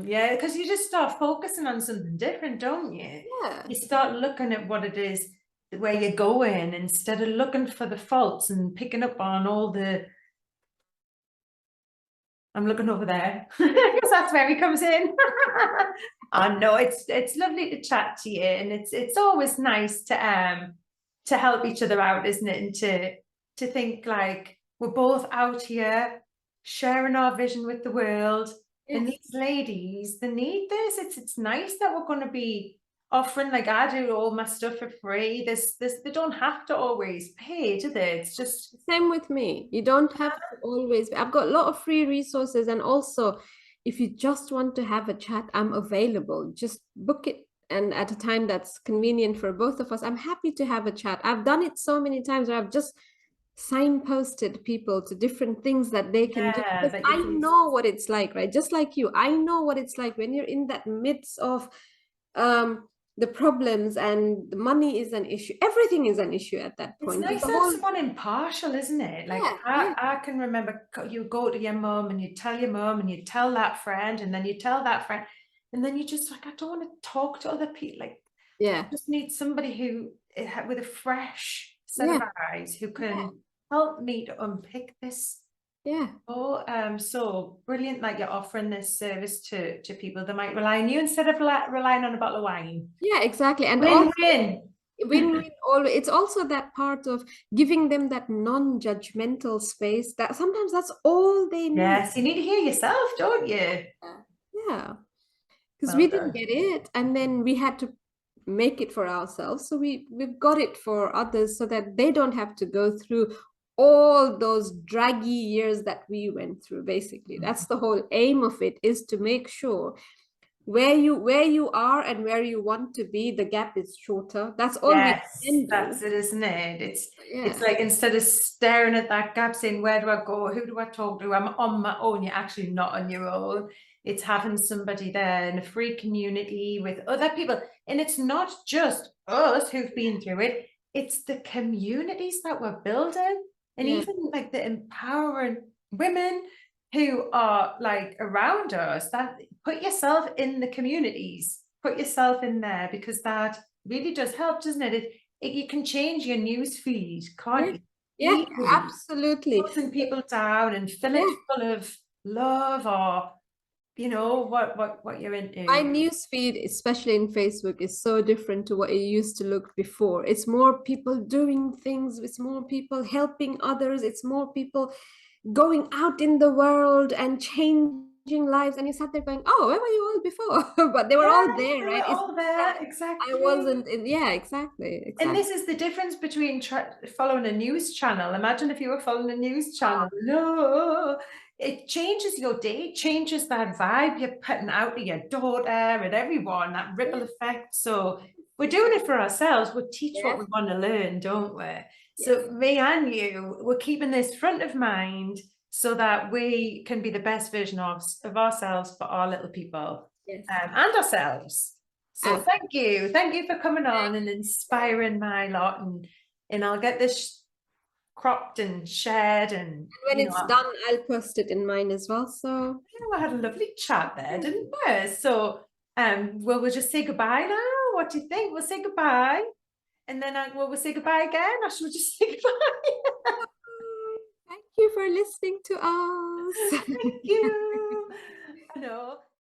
Yeah, because you just start focusing on something different, don't you? Yeah. You start looking at what it is, where you're going, instead of looking for the faults and picking up on all the I'm looking over there because that's where he comes in. I know it's lovely to chat to you, and it's always nice to to help each other out, isn't it? And to think like we're both out here sharing our vision with the world. And Yes. these ladies, they need this. It's nice that we're going to be offering, like I do all my stuff for free. This they don't have to always pay, do they? It's just Same with me. You don't have to always. I've got a lot of free resources, and also, if you just want to have a chat, I'm available. Just book it, and at a time that's convenient for both of us. I'm happy to have a chat. I've done it so many times where I've just signposted people to different things that they can do, yeah, because that I you know what it's like, right? Just like you, I know what it's like when you're in that midst of the problems, and the money is an issue. Everything is an issue at that it's point. nice The to have whole, someone impartial, isn't it? Like yeah, yeah, I can remember you go to your mum and you tell your mum and you tell that friend and then you tell that friend and then you just like, I don't want to talk to other people. Like yeah, just need somebody who with a fresh set of yeah, eyes who yeah, can help me to unpick this. yeah, Oh, so brilliant! Like you're offering this service to people that might rely on you instead of relying on a bottle of wine. yeah, exactly. And also Win-win. win-win. All it's also that part of giving them that non-judgmental space, that sometimes that's all they need. Yes, you need to hear yourself, don't you? Yeah, because we Well didn't done. get it, and then we had to make it for ourselves. So we've got it for others, so that they don't have to go through all those draggy years that we went through. Basically, that's the whole aim of it, is to make sure where you are and where you want to be, the gap is shorter. That's all we Yes, can that's do. it, isn't it? It's Yeah, like instead of staring at that gap saying, where do I go? Who do I talk to? I'm on my own. You're actually not on your own. It's having somebody there in a free community with other people. And it's not just us who've been through it, it's the communities that we're building. And yeah, even like the empowering women who are like around us, that put yourself in the communities, put yourself in there, because that really does help, doesn't it? You can change your news feed, can't yeah, you? yeah, Easily, absolutely. closing people down and fill Yeah. it full of love or what you're My into. news feed, especially in Facebook, is so different to what it used to look before. It's more people doing things, it's more people helping others, it's more people going out in the world and changing lives. And you sat there going, oh, where were you all before? But they were Yeah, all there, they were right? It's all just that there, I exactly. wasn't in, yeah, exactly, And exactly. this is the difference between following a news channel. Imagine if you were following a news channel. No, it changes your day, changes that vibe you're putting out to your daughter and everyone, that ripple Yes, effect. So we're yes, doing it for ourselves. We teach what yes, we want to learn, don't we? yes, So me and you, we're keeping this front of mind so that we can be the best version of ourselves for our little people yes. and ourselves. So Absolutely. thank you for coming on and inspiring my lot, and I'll get this cropped and shared, and When it's done, I'll post it in mine as well. So I had a lovely chat there, didn't we? So well, we'll just say goodbye now. What do you think? We'll say goodbye, and then we'll say goodbye again, or should we just say goodbye? thank you for listening to us. Thank you. I know.